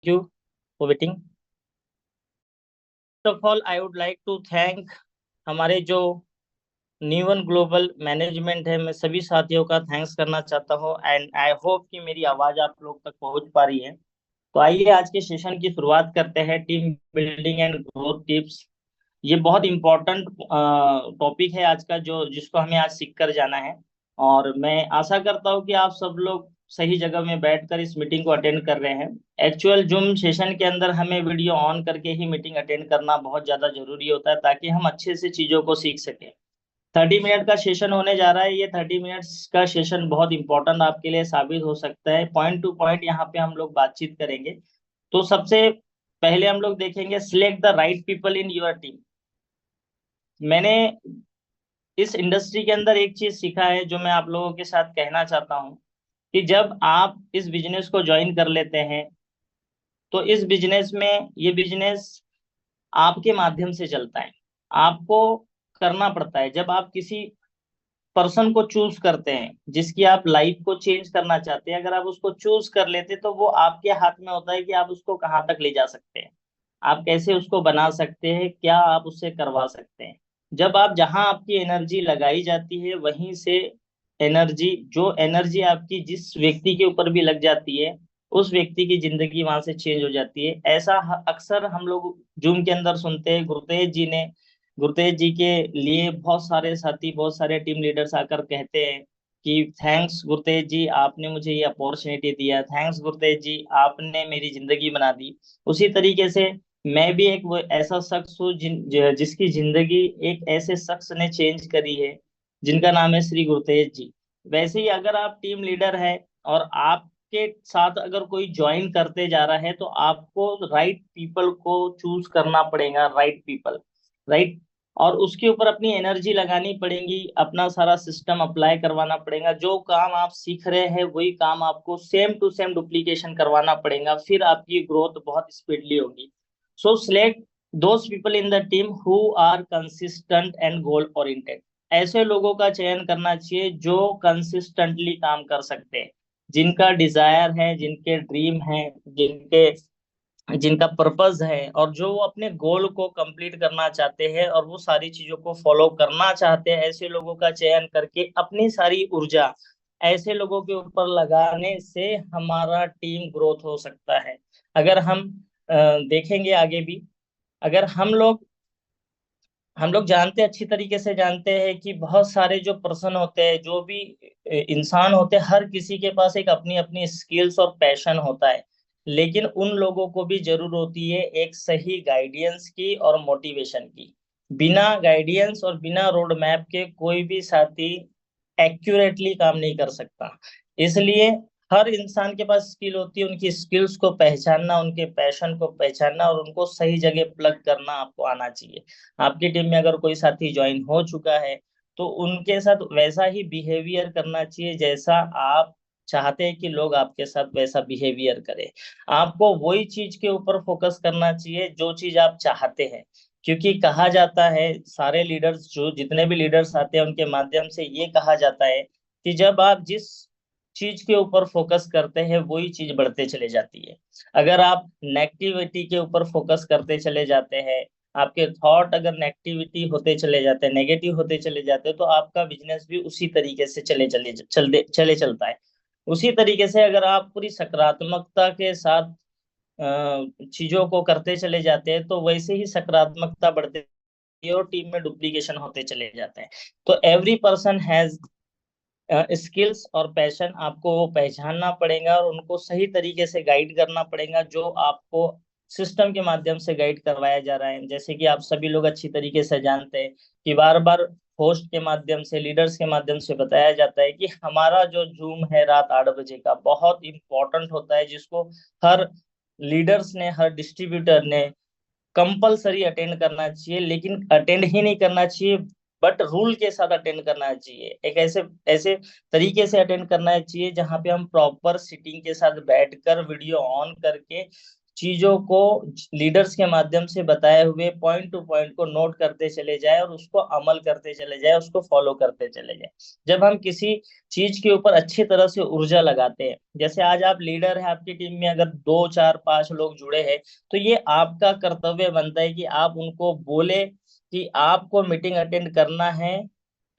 you for waiting. First of all, I would like to thank हमारे जो न्यूवन global management है, मैं सभी साथियों का थैंक्स करना चाहता हूं एंड आई होप कि मेरी आवाज आप लोग तक पहुंच पा रही है। तो आइए आज के सेशन की शुरुआत करते हैं, team building and growth tips. ये बहुत इम्पोर्टेंट टॉपिक है आज का, जो जिसको हमें आज सीख कर जाना है। और मैं आशा करता हूँ कि आप सब लोग सही जगह में बैठकर इस मीटिंग को अटेंड कर रहे हैं। एक्चुअल जूम सेशन के अंदर हमें वीडियो ऑन करके ही मीटिंग अटेंड करना बहुत ज़्यादा जरूरी होता है, ताकि हम अच्छे से चीज़ों को सीख सकें। 30 मिनट का सेशन होने जा रहा है। ये 30 मिनट्स का सेशन बहुत इंपॉर्टेंट आपके लिए साबित हो सकता है। पॉइंट टू पॉइंट यहाँ पे हम लोग बातचीत करेंगे। तो सबसे पहले हम लोग देखेंगे, select the right people in your team. मैंने इस इंडस्ट्री के अंदर एक चीज सीखा है जो मैं आप लोगों के साथ कहना चाहता हूँ, कि जब आप इस बिजनेस को ज्वाइन कर लेते हैं तो इस बिजनेस में, ये बिजनेस आपके माध्यम से चलता है। आपको करना पड़ता है। जब आप किसी पर्सन को चूज करते हैं जिसकी आप लाइफ को चेंज करना चाहते हैं, अगर आप उसको चूज कर लेते तो वो आपके हाथ में होता है कि आप उसको कहाँ तक ले जा सकते हैं, आप कैसे उसको बना सकते हैं, क्या आप उससे करवा सकते हैं। जब आप, जहां आपकी एनर्जी लगाई जाती है वहीं से एनर्जी, जो एनर्जी आपकी जिस व्यक्ति के ऊपर भी लग जाती है, उस व्यक्ति की जिंदगी वहां से चेंज हो जाती है। ऐसा अक्सर हम लोग जूम के अंदर सुनते हैं। गुरुतेज जी के लिए बहुत सारे साथी, बहुत सारे टीम लीडर्स आकर कहते हैं कि थैंक्स गुरुतेज जी, आपने मुझे ये अपॉर्चुनिटी दिया, थैंक्स गुरुतेज जी, आपने मेरी जिंदगी बना दी। उसी तरीके से मैं भी एक वो ऐसा शख्स हूँ जिसकी जिंदगी एक ऐसे शख्स ने चेंज करी है जिनका नाम है श्री गुरुतेज जी। वैसे ही अगर आप टीम लीडर है और आपके साथ अगर कोई ज्वाइन करते जा रहा है, तो आपको राइट पीपल को चूज करना पड़ेगा, राइट पीपल, राइट। और उसके ऊपर अपनी एनर्जी लगानी पड़ेगी, अपना सारा सिस्टम अप्लाई करवाना पड़ेगा। जो काम आप सीख रहे हैं वही काम आपको सेम टू सेम डुप्लीकेशन करवाना पड़ेगा, फिर आपकी ग्रोथ बहुत स्पीडली होगी। So select those people in the team who are consistent and goal oriented. ऐसे लोगों का चयन करना चाहिए जो कंसिस्टेंटली काम कर सकते हैं, जिनका डिजायर है, जिनके ड्रीम है, जिनके जिनका पर्पस है, और जो वो अपने गोल को कंप्लीट करना चाहते हैं और वो सारी चीजों को फॉलो करना चाहते हैं। ऐसे लोगों का चयन करके अपनी सारी ऊर्जा ऐसे लोगों के ऊपर लगाने से हमारा टीम ग्रोथ हो सकता है। अगर हम देखेंगे आगे भी, अगर हम लोग जानते, अच्छी तरीके से जानते हैं कि बहुत सारे जो पर्सन होते हैं, जो भी इंसान होते हैं, हर किसी के पास एक अपनी अपनी स्किल्स और पैशन होता है। लेकिन उन लोगों को भी जरूर होती है एक सही गाइडेंस की और मोटिवेशन की। बिना गाइडेंस और बिना रोड मैप के कोई भी साथी एक्यूरेटली काम नहीं कर सकता। इसलिए हर इंसान के पास स्किल होती है, उनकी स्किल्स को पहचानना, उनके पैशन को पहचानना और उनको सही जगह प्लग करना आपको आना चाहिए। आपकी टीम में अगर कोई साथी ज्वाइन हो चुका है, तो उनके साथ वैसा ही बिहेवियर करना चाहिए जैसा आप चाहते हैं कि लोग आपके साथ वैसा बिहेवियर करें। आपको वही चीज के ऊपर फोकस करना चाहिए जो चीज आप चाहते हैं। क्योंकि कहा जाता है, सारे लीडर्स, जो जितने भी लीडर्स आते हैं उनके माध्यम से ये कहा जाता है कि जब आप जिस चीज के ऊपर फोकस करते हैं वही चीज बढ़ते चले जाती है। अगर आप नेगेटिविटी के ऊपर फोकस करते चले जाते हैं, आपके थॉट अगर नेगेटिविटी होते चले जाते हैं, नेगेटिव होते चले जाते हैं, तो आपका बिजनेस भी उसी तरीके से चले चलता है। उसी तरीके से अगर आप पूरी सकारात्मकता के साथ चीजों को करते चले जाते हैं, तो वैसे ही सकारात्मकता बढ़ती है और टीम में डुप्लीकेशन होते चले जाते हैं। तो एवरी पर्सन हैज स्किल्स और पैशन, आपको वो पहचानना पड़ेगा और उनको सही तरीके से गाइड करना पड़ेगा, जो आपको सिस्टम के माध्यम से गाइड करवाया जा रहा है। जैसे कि आप सभी लोग अच्छी तरीके से जानते हैं कि बार बार होस्ट के माध्यम से, लीडर्स के माध्यम से बताया जाता है कि हमारा जो जूम है रात 8 बजे का, बहुत इंपॉर्टेंट होता है, जिसको हर लीडर्स ने, हर डिस्ट्रीब्यूटर ने कंपलसरी अटेंड करना चाहिए। लेकिन अटेंड ही नहीं करना चाहिए, बट रूल के साथ अटेंड करना चाहिए। एक ऐसे ऐसे तरीके से अटेंड करना चाहिए जहां पे हम प्रॉपर सिटिंग के साथ बैठकर वीडियो ऑन करके चीजों को लीडर्स के माध्यम से बताए हुए पॉइंट टू पॉइंट को नोट करते चले जाए और उसको अमल करते चले जाए, उसको फॉलो करते चले जाए। जब हम किसी चीज के ऊपर अच्छी तरह से ऊर्जा लगाते हैं, जैसे आज आप लीडर हैं, आपकी टीम में अगर 2 4 5 लोग जुड़े हैं, तो ये आपका कर्तव्य बनता है कि आप उनको बोले कि आपको मीटिंग अटेंड करना है,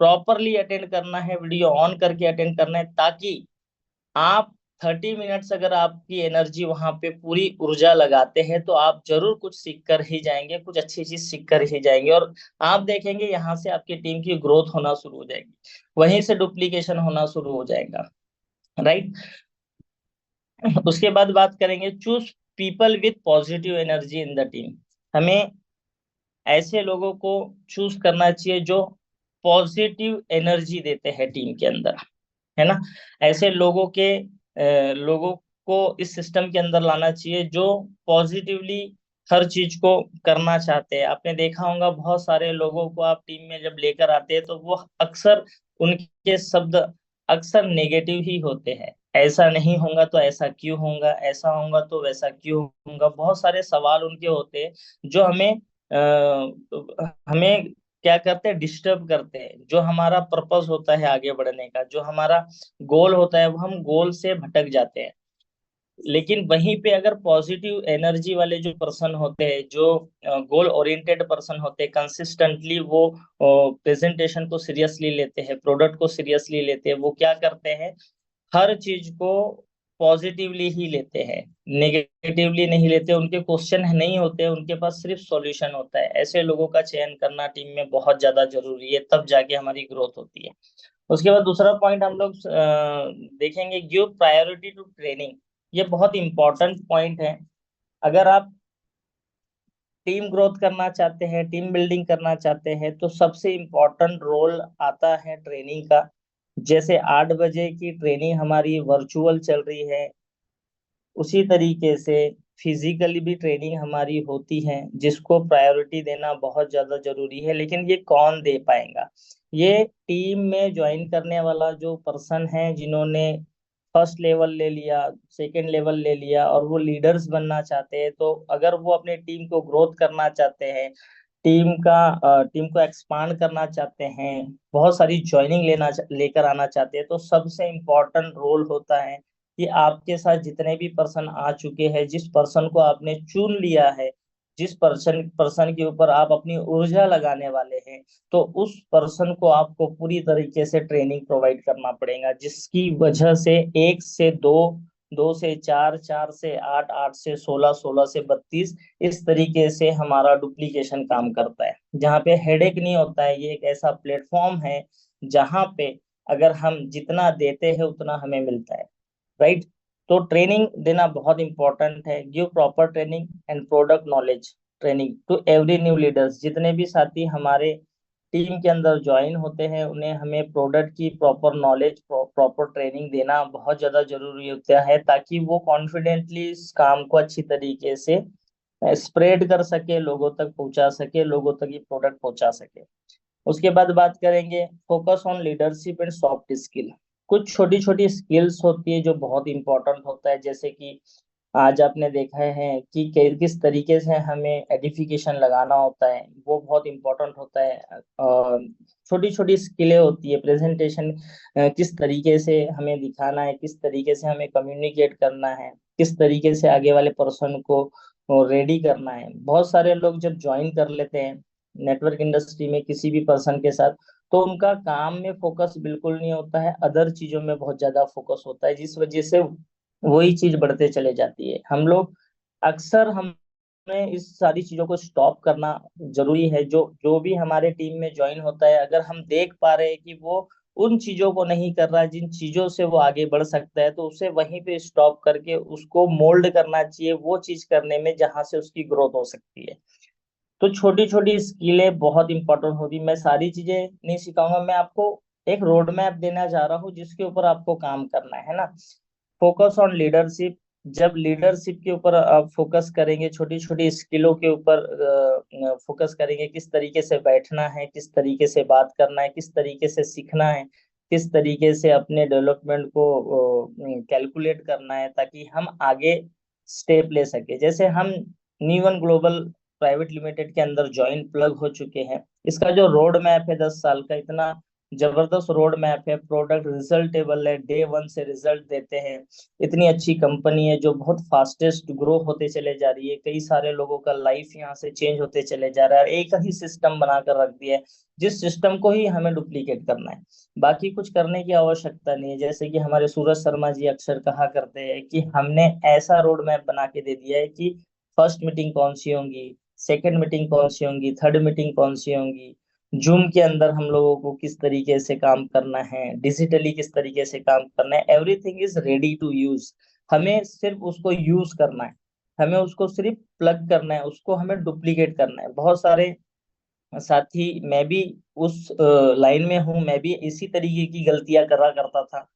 प्रॉपरली अटेंड करना है, वीडियो ऑन करके अटेंड करना है, ताकि आप 30 मिनट्स अगर आपकी एनर्जी वहां पे पूरी ऊर्जा लगाते हैं तो आप जरूर कुछ सीख कर ही जाएंगे, कुछ अच्छी चीज सीख कर ही जाएंगे, और आप देखेंगे यहाँ से आपकी टीम की ग्रोथ होना शुरू हो जाएगी, वहीं से डुप्लीकेशन होना शुरू हो जाएगा। राइट। उसके बाद बात करेंगे, choose people with positive energy in the team. हमें ऐसे लोगों को चूज करना चाहिए जो पॉजिटिव एनर्जी देते हैं टीम के अंदर, है ना। ऐसे लोगों को इस सिस्टम के अंदर लाना चाहिए जो पॉजिटिवली हर चीज को करना चाहते हैं। आपने देखा होगा बहुत सारे लोगों को आप टीम में जब लेकर आते हैं तो वो अक्सर, उनके शब्द अक्सर नेगेटिव ही होते हैं। ऐसा नहीं होगा तो ऐसा क्यों होगा, ऐसा होगा तो वैसा क्यों होगा, बहुत सारे सवाल उनके होते हैं जो हमें क्या करते हैं, डिस्टर्ब करते हैं। जो हमारा पर्पस होता है आगे बढ़ने का, जो हमारा गोल होता है, वो हम गोल से भटक जाते हैं। लेकिन वहीं पे अगर पॉजिटिव एनर्जी वाले जो पर्सन होते हैं, जो गोल ओरिएंटेड पर्सन होते हैं, कंसिस्टेंटली वो प्रेजेंटेशन को सीरियसली लेते हैं, प्रोडक्ट को सीरियसली लेते हैं, वो क्या करते हैं, हर चीज को पॉजिटिवली ही लेते हैं, नेगेटिवली नहीं लेते। उनके क्वेश्चन नहीं होते, उनके पास सिर्फ सॉल्यूशन होता है। ऐसे लोगों का चयन करना टीम में बहुत ज्यादा जरूरी है, तब जाके हमारी ग्रोथ होती है। उसके बाद दूसरा पॉइंट हम लोग देखेंगे, गिव प्रायोरिटी टू ट्रेनिंग। ये बहुत इंपॉर्टेंट पॉइंट है। अगर आप टीम ग्रोथ करना चाहते हैं, टीम बिल्डिंग करना चाहते हैं, तो सबसे इम्पोर्टेंट रोल आता है ट्रेनिंग का। जैसे 8 बजे की ट्रेनिंग हमारी वर्चुअल चल रही है, उसी तरीके से फिजिकली भी ट्रेनिंग हमारी होती है, जिसको प्रायोरिटी देना बहुत ज्यादा जरूरी है। लेकिन ये कौन दे पाएगा? ये टीम में ज्वाइन करने वाला जो पर्सन है, जिन्होंने फर्स्ट लेवल ले लिया, सेकंड लेवल ले लिया, और वो लीडर्स बनना चाहते हैं, तो अगर वो अपने टीम को ग्रोथ करना चाहते हैं, टीम को एक्सपांड करना चाहते हैं, बहुत सारी ज्वाइनिंग लेकर आना चाहते हैं, तो सबसे इम्पोर्टेंट रोल होता है कि आपके साथ जितने भी पर्सन आ चुके हैं, जिस पर्सन को आपने चुन लिया है, जिस पर्सन पर्सन के ऊपर आप अपनी ऊर्जा लगाने वाले हैं, तो उस पर्सन को आपको पूरी तरीके से ट्रेनिंग प्रोवाइड करना पड़ेगा, जिसकी वजह से 1 से 2, 2 से 4, 4 से 8, 8 से 16, 16 से 32, इस तरीके से हमारा डुप्लीकेशन काम करता है, जहाँ पे हेडेक नहीं होता है। ये एक ऐसा प्लेटफॉर्म है जहाँ पे अगर हम जितना देते हैं उतना हमें मिलता है। राइट। तो ट्रेनिंग देना बहुत इंपॉर्टेंट है। Give proper training and product knowledge training to every new leaders. जितने भी साथी हमारे टीम के अंदर ज्वाइन होते हैं, उन्हें हमें प्रोडक्ट की प्रॉपर नॉलेज, प्रॉपर ट्रेनिंग देना बहुत ज्यादा जरूरी होता है, ताकि वो कॉन्फिडेंटली इस काम को अच्छी तरीके से स्प्रेड कर सके, लोगों तक पहुंचा सके, लोगों तक ये प्रोडक्ट पहुंचा सके। उसके बाद बात करेंगे, focus on leadership and soft skill. कुछ छोटी छोटी स्किल्स होती है जो बहुत इंपॉर्टेंट होता है, जैसे कि आज आपने देखा है कि किस तरीके से हमें एडिफिकेशन लगाना होता है, वो बहुत इंपॉर्टेंट होता है। छोटी छोटी स्किलें होती है, प्रेजेंटेशन किस तरीके से हमें दिखाना है, किस तरीके से हमें कम्युनिकेट करना है, किस तरीके से आगे वाले पर्सन को रेडी करना है। बहुत सारे लोग जब ज्वाइन कर लेते हैं नेटवर्क इंडस्ट्री में किसी भी पर्सन के साथ, तो उनका काम में फोकस बिल्कुल नहीं होता है, अदर चीजों में बहुत ज्यादा फोकस होता है, जिस वजह से वही चीज बढ़ते चले जाती है। हम लोग अक्सर हमें इस सारी चीजों को स्टॉप करना जरूरी है। जो जो भी हमारे टीम में ज्वाइन होता है, अगर हम देख पा रहे हैं कि वो उन चीजों को नहीं कर रहा है जिन चीजों से वो आगे बढ़ सकता है, तो उसे वहीं पे स्टॉप करके उसको मोल्ड करना चाहिए वो चीज करने में जहां से उसकी ग्रोथ हो सकती है। तो छोटी छोटी स्किलें बहुत इंपॉर्टेंट होती। मैं सारी चीजें नहीं सिखाऊंगा, मैं आपको एक रोड मैप देना चाह रहा हूँ जिसके ऊपर आपको काम करना है ना। Focus on leadership. जब लीडरशिप के ऊपर आप फोकस करेंगे, छोटी छोटी स्किलों के ऊपर फोकस करेंगे, किस तरीके से बैठना है, किस तरीके से बात करना है, किस तरीके से सीखना है, किस तरीके से अपने डेवलपमेंट को कैलकुलेट करना है, ताकि हम आगे स्टेप ले सके। जैसे हम न्यूवन ग्लोबल प्राइवेट लिमिटेड के अंदर जॉइंट प्लग हो चुके हैं। इसका जो रोड मैप है 10 साल का, इतना जबरदस्त रोड मैप है, प्रोडक्ट रिजल्टेबल है, डे वन से रिजल्ट देते हैं। इतनी अच्छी कंपनी है जो बहुत फास्टेस्ट ग्रो होते चले जा रही है, कई सारे लोगों का लाइफ यहाँ से चेंज होते चले जा रहा है। एक ही सिस्टम बनाकर रख दिया है, जिस सिस्टम को ही हमें डुप्लीकेट करना है, बाकी कुछ करने की आवश्यकता नहीं है। जैसे कि हमारे सूरज शर्मा जी अक्सर कहा करते हैं कि हमने ऐसा रोड मैप बना के दे दिया है कि फर्स्ट मीटिंग कौन सी होंगी, सेकंड मीटिंग कौन सी होंगी, थर्ड मीटिंग कौन सी होंगी, जूम के अंदर हम लोगों को किस तरीके से काम करना है, डिजिटली किस तरीके से काम करना है, everything is ready to use. हमें सिर्फ उसको यूज करना है, हमें उसको सिर्फ प्लग करना है, उसको हमें डुप्लीकेट करना है। बहुत सारे साथी, मैं भी उस लाइन में हूँ, मैं भी इसी तरीके की गलतियां करा करता था।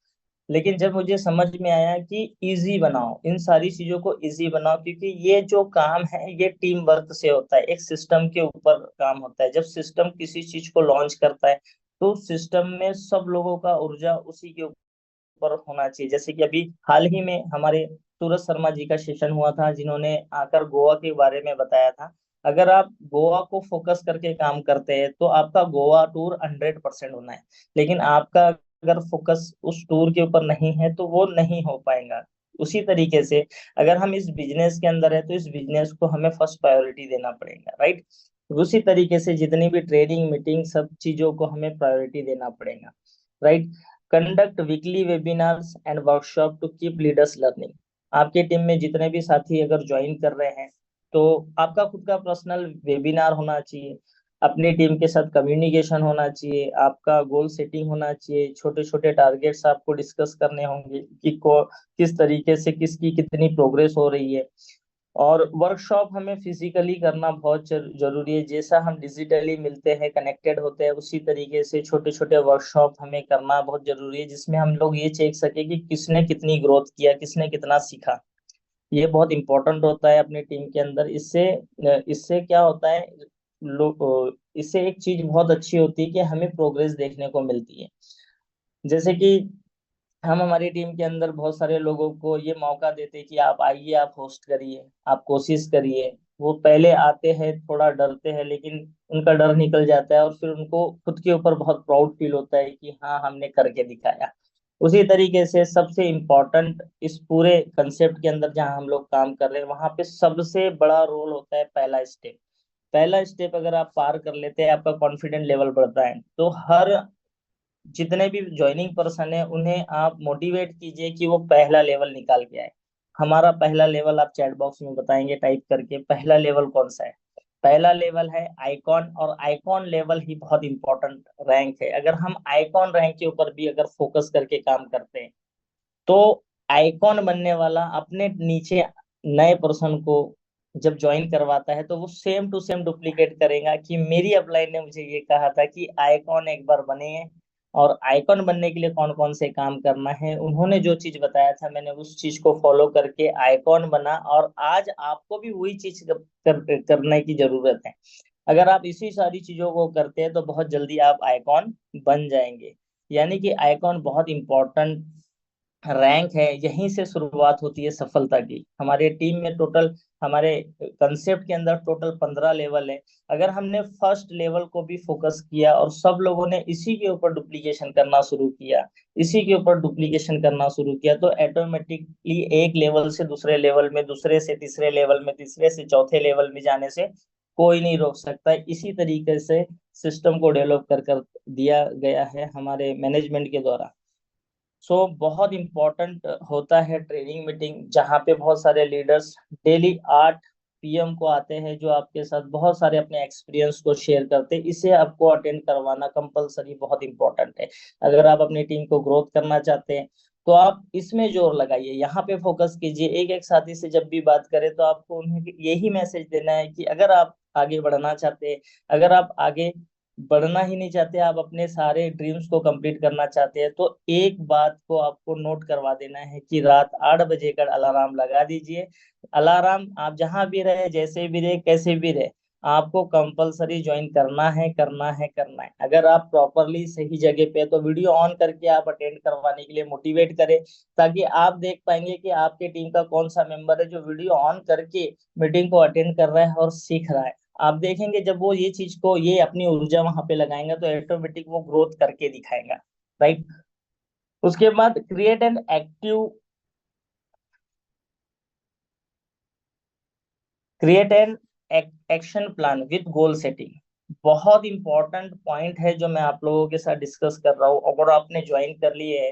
लेकिन जब मुझे समझ में आया कि इजी बनाओ, इन सारी चीजों को इजी बनाओ, क्योंकि ये जो काम है ये टीम वर्क से होता है, एक सिस्टम के ऊपर काम होता है। जब सिस्टम किसी चीज को लॉन्च करता है तो सिस्टम में सब लोगों का ऊर्जा उसी के ऊपर होना चाहिए। जैसे कि अभी हाल ही में हमारे सूरज शर्मा जी का सेशन हुआ था, जिन्होंने आकर गोवा के बारे में बताया था। अगर आप गोवा को फोकस करके काम करते हैं तो आपका गोवा टूर 100% होना है। लेकिन आपका अगर फोकस उस टूर के ऊपर नहीं है तो वो नहीं हो पाएगा। उसी तरीके से अगर हम इस बिजनेस के अंदर है तो इस बिजनेस को हमें फर्स्ट प्रायोरिटी देना पड़ेगा, राइट। उसी तरीके से जितनी भी ट्रेनिंग मीटिंग सब चीजों को हमें प्रायोरिटी देना पड़ेगा, right. Conduct weekly webinars and workshop to keep leaders learning. आपके टीम में जितने भी साथी अगर ज्वाइन कर रहे हैं तो आपका खुद का पर्सनल वेबिनार होना चाहिए, अपनी टीम के साथ कम्युनिकेशन होना चाहिए, आपका गोल सेटिंग होना चाहिए, छोटे छोटे टारगेट्स आपको डिस्कस करने होंगे कि को किस तरीके से किसकी कितनी प्रोग्रेस हो रही है। और वर्कशॉप हमें फिजिकली करना बहुत जरूरी है। जैसा हम डिजिटली मिलते हैं, कनेक्टेड होते हैं, उसी तरीके से छोटे छोटे वर्कशॉप हमें करना बहुत जरूरी है, जिसमें हम लोग ये चेक सके कि किसने कितनी ग्रोथ किया, किसने कितना सीखा। ये बहुत इंपॉर्टेंट होता है अपनी टीम के अंदर। इससे इससे क्या होता है, लोग इससे एक चीज बहुत अच्छी होती है कि हमें प्रोग्रेस देखने को मिलती है। जैसे कि हम हमारी टीम के अंदर बहुत सारे लोगों को ये मौका देते हैं कि आप आइए, आप होस्ट करिए, आप कोशिश करिए। वो पहले आते हैं, थोड़ा डरते हैं, लेकिन उनका डर निकल जाता है और फिर उनको खुद के ऊपर बहुत प्राउड फील होता है कि हाँ हमने करके दिखाया। उसी तरीके से सबसे इम्पोर्टेंट इस पूरे कंसेप्ट के अंदर जहाँ हम लोग काम कर रहे हैं, वहां पे सबसे बड़ा रोल होता है पहला स्टेप। पहला स्टेप अगर आप पार कर लेते हैं, आपका कॉन्फिडेंट लेवल बढ़ता है, तो हर जितने भी ज्वाइनिंग पर्सन है उन्हें आप मोटिवेट कीजिए कि वो पहला लेवल निकाल के आए। हमारा पहला लेवल आप चैट बॉक्स में बताएंगे टाइप करके, पहला लेवल कौन सा है। पहला लेवल है आइकॉन, और आइकॉन लेवल ही बहुत इंपॉर्टेंट रैंक है। अगर हम आइकॉन रैंक के ऊपर भी अगर फोकस करके काम करते हैं तो आइकॉन बनने वाला अपने नीचे नए पर्सन को जब ज्वाइन करवाता है तो वो सेम टू सेम डुप्लीकेट करेगा कि मेरी अपलाइन ने मुझे ये कहा था कि आइकॉन एक बार बने हैं, और आइकॉन बनने के लिए कौन कौन से काम करना है, उन्होंने जो चीज बताया था मैंने उस चीज को फॉलो करके आइकॉन बना, और आज आपको भी वही चीज करने की जरूरत है। अगर आप इसी सारी चीजों को करते हैं तो बहुत जल्दी आप आइकॉन बन जाएंगे। यानी कि आइकॉन बहुत इंपॉर्टेंट रैंक है, यहीं से शुरुआत होती है सफलता की। हमारे टीम में टोटल, हमारे कंसेप्ट के अंदर टोटल 15 लेवल है। अगर हमने फर्स्ट लेवल को भी फोकस किया और सब लोगों ने इसी के ऊपर डुप्लीकेशन करना शुरू किया, इसी के ऊपर डुप्लीकेशन करना शुरू किया, तो ऑटोमेटिकली एक लेवल से दूसरे लेवल में, दूसरे से तीसरे लेवल में, तीसरे से चौथे लेवल में जाने से कोई नहीं रोक सकता। इसी तरीके से सिस्टम को डेवलप कर कर दिया गया है हमारे मैनेजमेंट के द्वारा। बहुत इंपॉर्टेंट होता है ट्रेनिंग मीटिंग, जहाँ पे बहुत सारे लीडर्स डेली 8 PM को आते हैं, जो आपके साथ बहुत सारे अपने एक्सपीरियंस को शेयर करते हैं। इसे आपको अटेंड करवाना कंपलसरी बहुत इंपॉर्टेंट है। अगर आप अपनी टीम को ग्रोथ करना चाहते हैं तो आप इसमें जोर लगाइए, यहाँ पे फोकस कीजिए। एक एक साथी से जब भी बात करें तो आपको उन्हें यही मैसेज देना है कि अगर आप आगे बढ़ना चाहते हैं, अगर आप आगे बढ़ना ही नहीं चाहते, आप अपने सारे ड्रीम्स को कंप्लीट करना चाहते हैं, तो एक बात को आपको नोट करवा देना है कि रात 8 बजे का अलार्म लगा दीजिए। अलार्म आप जहां भी रहे, जैसे भी रहे, कैसे भी रहे, आपको कंपलसरी ज्वाइन करना है, करना है, करना है। अगर आप प्रॉपरली सही जगह पे, तो वीडियो ऑन करके आप अटेंड करवाने के लिए मोटिवेट करें, ताकि आप देख पाएंगे कि आपके टीम का कौन सा मेंबर है जो वीडियो ऑन करके मीटिंग को अटेंड कर रहा है और सीख रहा है। आप देखेंगे जब वो ये चीज को, ये अपनी ऊर्जा वहां पे लगाएंगे, तो ऑटोमेटिक वो ग्रोथ करके दिखाएगा। राइट। उसके बाद create an action plan with goal setting. बहुत इंपॉर्टेंट पॉइंट है जो मैं आप लोगों के साथ डिस्कस कर रहा हूँ। अगर आपने ज्वाइन कर लिए है,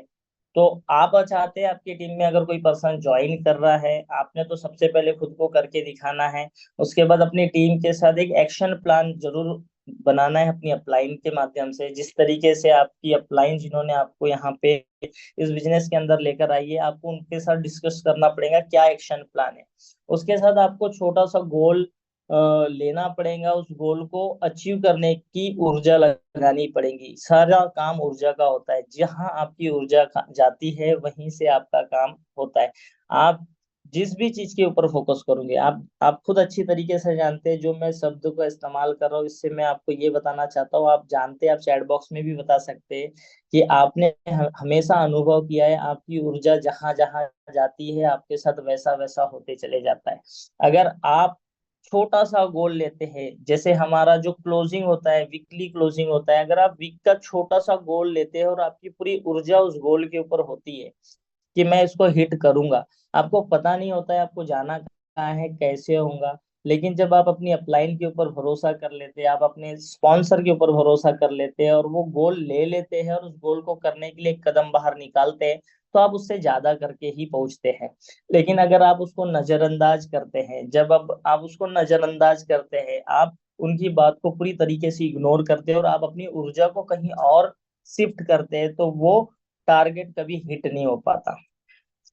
तो आप चाहते हैं आपकी टीम में अगर कोई पर्सन ज्वाइन कर रहा है, आपने तो सबसे पहले खुद को करके दिखाना है। उसके बाद अपनी टीम के साथ एक एक्शन प्लान जरूर बनाना है अपनी अपलाइन के माध्यम से। जिस तरीके से आपकी अपलाइन जिन्होंने आपको यहाँ पे इस बिजनेस के अंदर लेकर आई है, आपको उनके साथ डिस्कस करना पड़ेगा क्या एक्शन प्लान है। उसके साथ आपको छोटा सा गोल लेना पड़ेगा। उस गोल को अचीव करने की ऊर्जा लगानी पड़ेगी। सारा काम ऊर्जा का होता है। जहां आपकी ऊर्जा जाती है, वहीं से आपका काम होता है। आप जिस भी चीज के ऊपर फोकस करोगे, आप खुद अच्छी तरीके से जानते हैं। जो मैं शब्द का इस्तेमाल कर रहा हूँ, इससे मैं आपको ये बताना चाहता हूँ, आप जानते हैं, आप चैट बॉक्स में भी बता सकते हैं कि आपने हमेशा अनुभव किया है, आपकी ऊर्जा जहां जहां जाती है, आपके साथ वैसा वैसा होते चले जाता है। अगर आप छोटा सा गोल लेते हैं, जैसे हमारा जो क्लोजिंग होता है, वीकली क्लोजिंग होता है, अगर आप वीक का छोटा सा गोल लेते हैं और आपकी पूरी ऊर्जा उस गोल के ऊपर होती है कि मैं इसको हिट करूंगा, आपको पता नहीं होता है आपको जाना कहाँ है, कैसे होगा। लेकिन जब आप अपनी अपलाइन के ऊपर भरोसा कर लेते हैं, आप अपने स्पॉन्सर के ऊपर भरोसा कर लेते हैं और वो गोल ले लेते हैं और उस गोल को करने के लिए एक कदम बाहर निकालते हैं, तो आप उससे ज्यादा करके ही पहुंचते हैं। लेकिन अगर आप उसको नजरअंदाज करते हैं, जब अब आप उसको नजरअंदाज करते हैं, आप उनकी बात को पूरी तरीके से इग्नोर करते हैं और आप अपनी ऊर्जा को कहीं और शिफ्ट करते हैं, तो वो टारगेट कभी हिट नहीं हो पाता।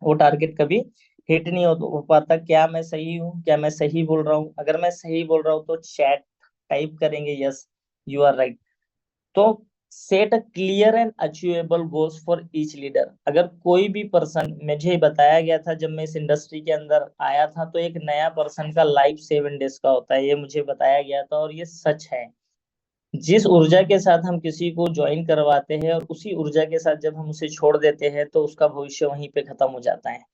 वो टारगेट कभी हिट नहीं हो पाता। क्या मैं सही हूँ? क्या मैं सही बोल रहा हूँ? अगर मैं सही बोल रहा हूँ तो चैट टाइप करेंगे, यस यू आर राइट। तो set a clear and achievable goals for each leader. अगर कोई भी पर्सन, मुझे बताया गया था जब मैं इस इंडस्ट्री के अंदर आया था, तो एक नया पर्सन का लाइफ 7 डेज का होता है, ये मुझे बताया गया था और ये सच है। जिस ऊर्जा के साथ हम किसी को ज्वाइन करवाते हैं और उसी ऊर्जा के साथ जब हम उसे छोड़ देते हैं, तो उसका भविष्य वहीं पे खत्म हो जाता है।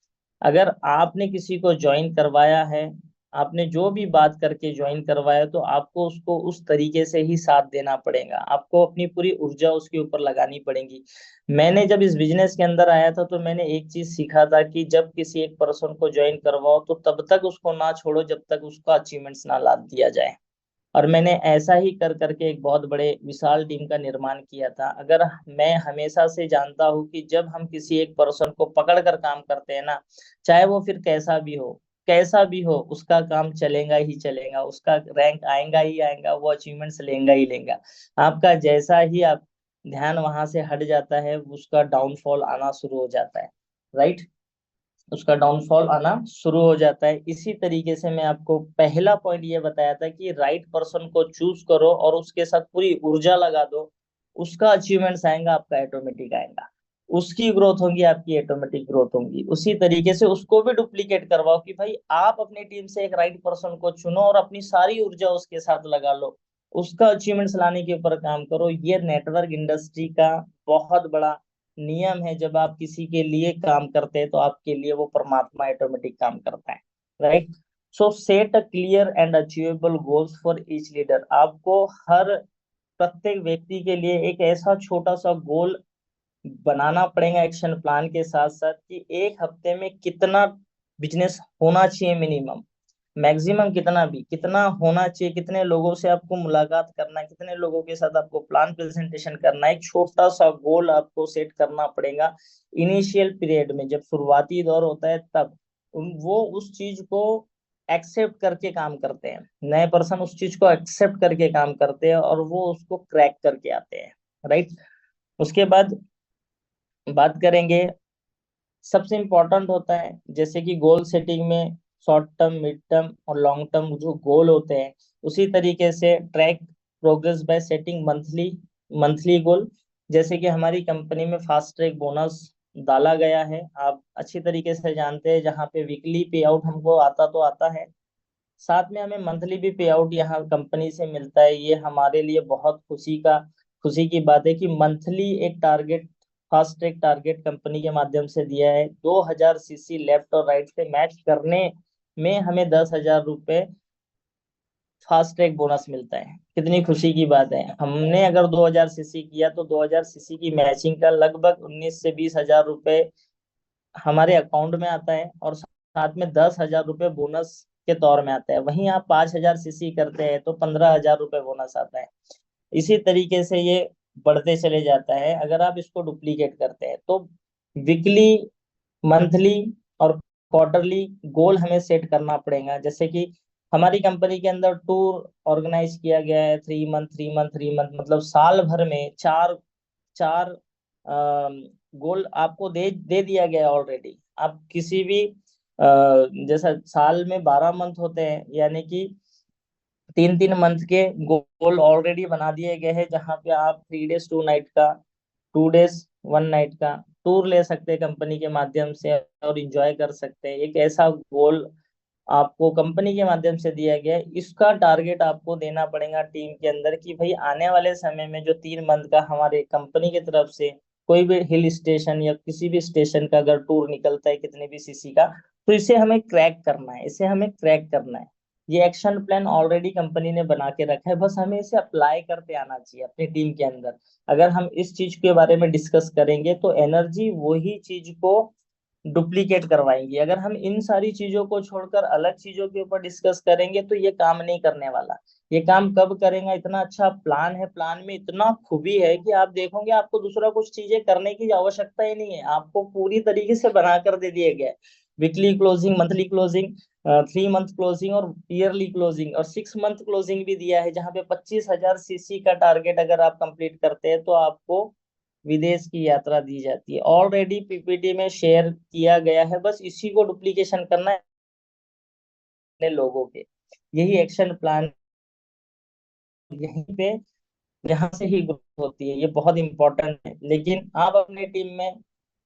अगर आपने किसी को ज्वाइन करवाया है, आपने जो भी बात करके ज्वाइन करवाया, तो आपको उसको उस तरीके से ही साथ देना पड़ेगा। आपको अपनी पूरी ऊर्जा उसके ऊपर लगानी पड़ेगी। मैंने जब इस बिजनेस के अंदर आया था, तो मैंने एक चीज सीखा था कि जब किसी एक पर्सन को ज्वाइन करवाओ, तो तब तक उसको ना छोड़ो जब तक उसका अचीवमेंट्स ना ला दिया जाए। और मैंने ऐसा ही कर करके एक बहुत बड़े विशाल टीम का निर्माण किया था। अगर मैं हमेशा से जानता हूँ कि जब हम किसी एक पर्सन को पकड़ कर काम करते हैं ना, चाहे वो फिर कैसा भी हो, उसका काम चलेगा ही चलेगा, उसका रैंक आएगा ही आएगा, वो अचीवमेंट्स लेगा ही लेगा। आपका जैसा ही आप ध्यान वहां से हट जाता है, उसका डाउनफॉल आना शुरू हो जाता है। राइट। उसका डाउनफॉल आना शुरू हो जाता है। इसी तरीके से मैं आपको पहला पॉइंट ये बताया था कि राइट पर्सन को चूज करो और उसके साथ पूरी ऊर्जा लगा दो। उसका अचीवमेंट्स आएगा, आपका ऑटोमेटिक आएगा। उसकी ग्रोथ होगी, आपकी ऑटोमेटिक ग्रोथ होगी। उसी तरीके से उसको भी डुप्लीकेट करवाओ कि भाई आप अपनी टीम से एक राइट पर्सन को चुनो और अपनी सारी ऊर्जा उसके साथ लगा लो। उसका अचीवमेंट्स लाने के ऊपर काम करो। ये नेटवर्क इंडस्ट्री का बहुत बड़ा नियम है। जब आप किसी के लिए काम करते हैं, तो आपके लिए वो परमात्मा ऑटोमेटिक काम करता है। Right. So set a clear and achievable goals for each leader. आपको हर प्रत्येक व्यक्ति के लिए एक ऐसा छोटा सा गोल बनाना पड़ेगा एक्शन प्लान के साथ साथ, कि एक हफ्ते में कितना बिजनेस होना चाहिए मिनिमम, मैक्सिमम कितना होना चाहिए, कितने लोगों से आपको मुलाकात करना है, कितने लोगों के साथ आपको प्लान प्रेजेंटेशन करना है। एक छोटा सा गोल आपको सेट करना पड़ेगा इनिशियल पीरियड में, जब शुरुआती दौर होता है तब। वो उस चीज को एक्सेप्ट करके काम करते हैं, नए पर्सन उस चीज को एक्सेप्ट करके काम करते हैं और वो उसको क्रैक करके आते हैं। राइट। उसके बाद बात करेंगे, सबसे इम्पोर्टेंट होता है जैसे कि गोल सेटिंग में शॉर्ट टर्म, मिड टर्म और लॉन्ग टर्म जो गोल होते हैं, उसी तरीके से track progress by setting monthly monthly goal. जैसे कि हमारी कंपनी में फास्ट ट्रैक बोनस डाला गया है, आप अच्छी तरीके से जानते हैं, जहाँ पे वीकली पे आउट हमको आता तो आता है, साथ में हमें मंथली भी पे आउट यहाँ कंपनी से मिलता है। ये हमारे लिए बहुत खुशी की बात है कि मंथली एक target, fast track target company के माध्यम से दिया है। 2000 सीसी लेफ्ट और राइट से मैच करने में हमें 10,000 रुपये फास्ट ट्रैक बोनस मिलता है। कितनी खुशी की बात है। हमने अगर 2000 सीसी किया तो 2000 सीसी की मैचिंग का लगभग 19 से 20 हजार रुपये हमारे अकाउंट में आता है, और साथ में 10,000 रुपये बोनस के तौर में आता है। वहीं आप 5,000 सीसी करते हैं तो 15,000 रुपये बोनस आता है। इसी तरीके से ये बढ़ते चले जाता है। अगर आप इसको डुप्लीकेट करते हैं तो वीकली, मंथली और क्वार्टरली गोल हमें सेट करना पड़ेगा। जैसे कि हमारी कंपनी के अंदर टूर ऑर्गेनाइज किया गया है, 3 मंथ 3 मंथ 3 मंथ, मतलब साल भर में चार चार गोल आपको दे दे दिया गया है ऑलरेडी। आप किसी भी जैसा साल में 12 मंथ होते हैं, यानी कि 3 3 मंथ के गोल ऑलरेडी बना दिए गए हैं, जहाँ पे आप 3 days 2 night का, 2 days 1 night का टूर ले सकते हैं कंपनी के माध्यम से और इंजॉय कर सकते हैं। एक ऐसा गोल आपको कंपनी के माध्यम से दिया गया है। इसका टारगेट आपको देना पड़ेगा टीम के अंदर कि भाई आने वाले समय में जो 3 मंथ का हमारे कंपनी की तरफ से कोई भी हिल स्टेशन या किसी भी स्टेशन का अगर टूर निकलता है कितने भी सीसी का, तो इसे हमें क्रैक करना है, इसे हमें क्रैक करना है। ये एक्शन प्लान ऑलरेडी कंपनी ने बना के रखा है, बस हमें इसे अप्लाई करते आना चाहिए अपनी टीम के अंदर। अगर हम इस चीज के बारे में डिस्कस करेंगे तो एनर्जी वही चीज को डुप्लीकेट करवाएंगी। अगर हम इन सारी चीजों को छोड़कर अलग चीजों के ऊपर डिस्कस करेंगे तो ये काम नहीं करने वाला। ये काम कब करेगा? इतना अच्छा प्लान है, प्लान में इतना खूबी है कि आप देखोगे आपको दूसरा कुछ चीजें करने की आवश्यकता ही नहीं है, आपको पूरी तरीके से बनाकर दे दिया गया है। Weekly closing, monthly closing, 3 month closing और ईयरली क्लोजिंग और 6 मंथ क्लोजिंग भी दिया है, जहाँ पे 25,000 सीसी का टारगेट अगर आप कंप्लीट करते हैं तो आपको विदेश की यात्रा दी जाती है। ऑलरेडी पीपीटी में शेयर किया गया है, बस इसी को डुप्लीकेशन करना है अपने लोगों के। यही एक्शन प्लान, यहीं पे, यहाँ से ही ग्रोथ होती है। ये बहुत इंपॉर्टेंट है। लेकिन आप अपने टीम में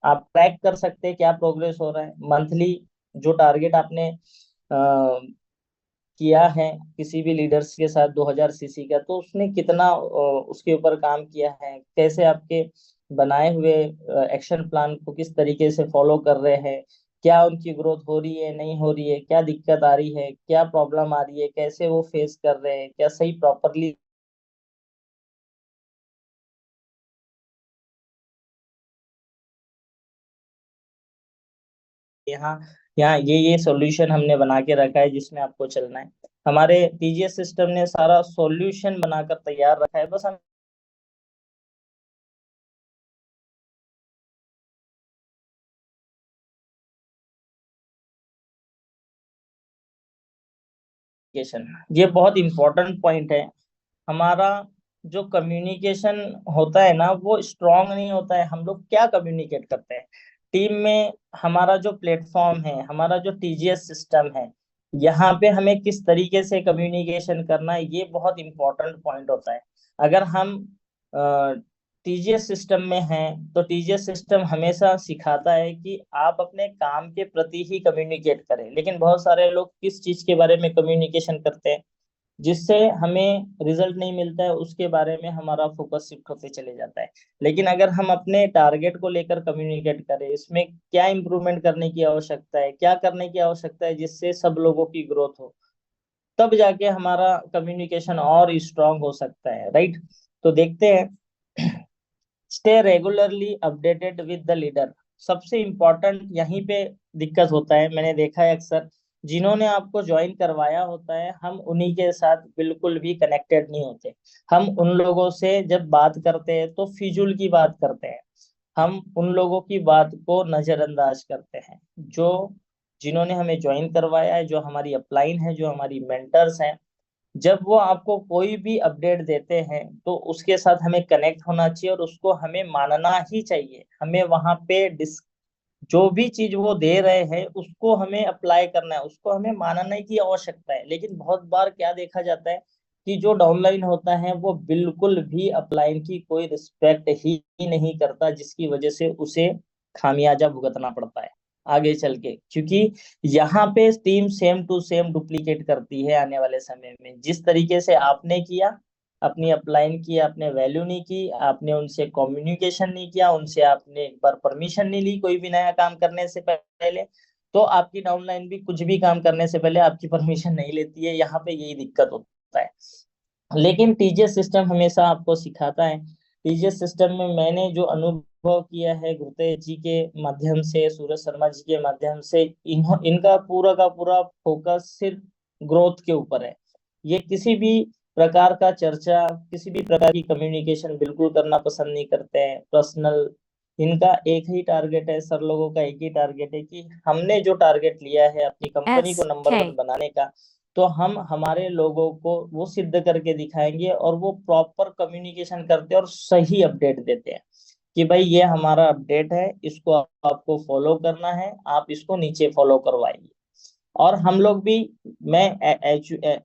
आप ट्रैक कर सकते हैं क्या प्रोग्रेस हो रहा है। मंथली जो टारगेट आपने किया है किसी भी लीडर्स के साथ 2000 सीसी का, तो उसने कितना उसके ऊपर काम किया है, कैसे आपके बनाए हुए एक्शन प्लान को किस तरीके से फॉलो कर रहे हैं, क्या उनकी ग्रोथ हो रही है नहीं हो रही है, क्या दिक्कत आ रही है, क्या प्रॉब्लम आ रही है, कैसे वो फेस कर रहे हैं, क्या सही प्रॉपरली यहाँ यहाँ ये सॉल्यूशन हमने बना के रखा है जिसमें आपको चलना है। हमारे टीजीएस सिस्टम ने सारा सॉल्यूशन बनाकर तैयार रखा है, बस हम कम्युनिकेशन, ये बहुत इंपॉर्टेंट पॉइंट है। हमारा जो कम्युनिकेशन होता है ना वो स्ट्रांग नहीं होता है। हम लोग क्या कम्युनिकेट करते हैं टीम में? हमारा जो प्लेटफॉर्म है, हमारा जो टीजीएस सिस्टम है, यहाँ पे हमें किस तरीके से कम्युनिकेशन करना है, ये बहुत इंपॉर्टेंट पॉइंट होता है। अगर हम टीजीएस सिस्टम में हैं तो टीजीएस सिस्टम हमेशा सिखाता है कि आप अपने काम के प्रति ही कम्युनिकेट करें। लेकिन बहुत सारे लोग किस चीज के बारे में कम्युनिकेशन करते हैं जिससे हमें रिजल्ट नहीं मिलता है, उसके बारे में हमारा फोकस शिफ्ट होते चले जाता है। लेकिन अगर हम अपने टारगेट को लेकर कम्युनिकेट करें, इसमें क्या इंप्रूवमेंट करने की आवश्यकता है, क्या करने की आवश्यकता है जिससे सब लोगों की ग्रोथ हो, तब जाके हमारा कम्युनिकेशन और स्ट्रांग हो सकता है, राइट? तो देखते हैं। Stay regularly updated with the leader, सबसे इम्पोर्टेंट यहीं पे दिक्कत होता है। मैंने देखा है अक्सर जिन्होंने आपको ज्वाइन करवाया होता है, हम उन्हीं के साथ बिल्कुल भी कनेक्टेड नहीं होते। हम उन लोगों से जब बात करते हैं तो फिजूल की बात करते हैं, हम उन लोगों की बात को नजरअंदाज करते हैं जो जिन्होंने हमें ज्वाइन करवाया है, जो हमारी अपलाइन है, जो हमारी मेंटर्स हैं। जब वो आपको कोई भी अपडेट देते हैं तो उसके साथ हमें कनेक्ट होना चाहिए और उसको हमें मानना ही चाहिए। हमें वहां पे जो भी चीज वो दे रहे हैं उसको हमें अप्लाई करना है, उसको हमें मानने की आवश्यकता है। लेकिन बहुत बार क्या देखा जाता है कि जो डाउनलाइन होता है वो बिल्कुल भी अपलाइन की कोई रिस्पेक्ट ही नहीं करता, जिसकी वजह से उसे खामियाजा भुगतना पड़ता है। आगे चल के, क्योंकि यहाँ पे team same to same duplicate करती है आने वाले समय में। जिस तरीके से आपने किया, अपनी अपलाइन की, आपने वैल्यू नहीं की, आपने उनसे कम्युनिकेशन नहीं किया, उनसे आपने एक बार परमिशन नहीं ली कोई भी नया काम करने से पहले, तो आपकी डाउनलाइन भी कुछ भी काम करने से पहले आपकी परमिशन नहीं लेती है। यहाँ पे यही दिक्कत होता है। लेकिन टीजीएस सिस्टम हमेशा आपको सिखाता है। टीजीएस सिस्टम में मैंने जो अनुभव किया है गुरुतेज जी के माध्यम से, सूरज शर्मा जी के माध्यम से, इनका पूरा का पूरा फोकस सिर्फ ग्रोथ के ऊपर है। ये किसी भी प्रकार का चर्चा, किसी भी प्रकार की कम्युनिकेशन बिल्कुल करना पसंद नहीं करते हैं पर्सनल। इनका एक ही टारगेट है, सर लोगों का एक ही टारगेट है कि हमने जो टारगेट लिया है अपनी कंपनी को नंबर 1 बनाने का, तो हम हमारे लोगों को वो सिद्ध करके दिखाएंगे। और वो प्रॉपर कम्युनिकेशन करते हैं और सही अपडेट देते हैं कि भाई ये हमारा अपडेट है, इसको आपको फॉलो करना है, आप इसको नीचे फॉलो करवाइए। और हम लोग भी, मैं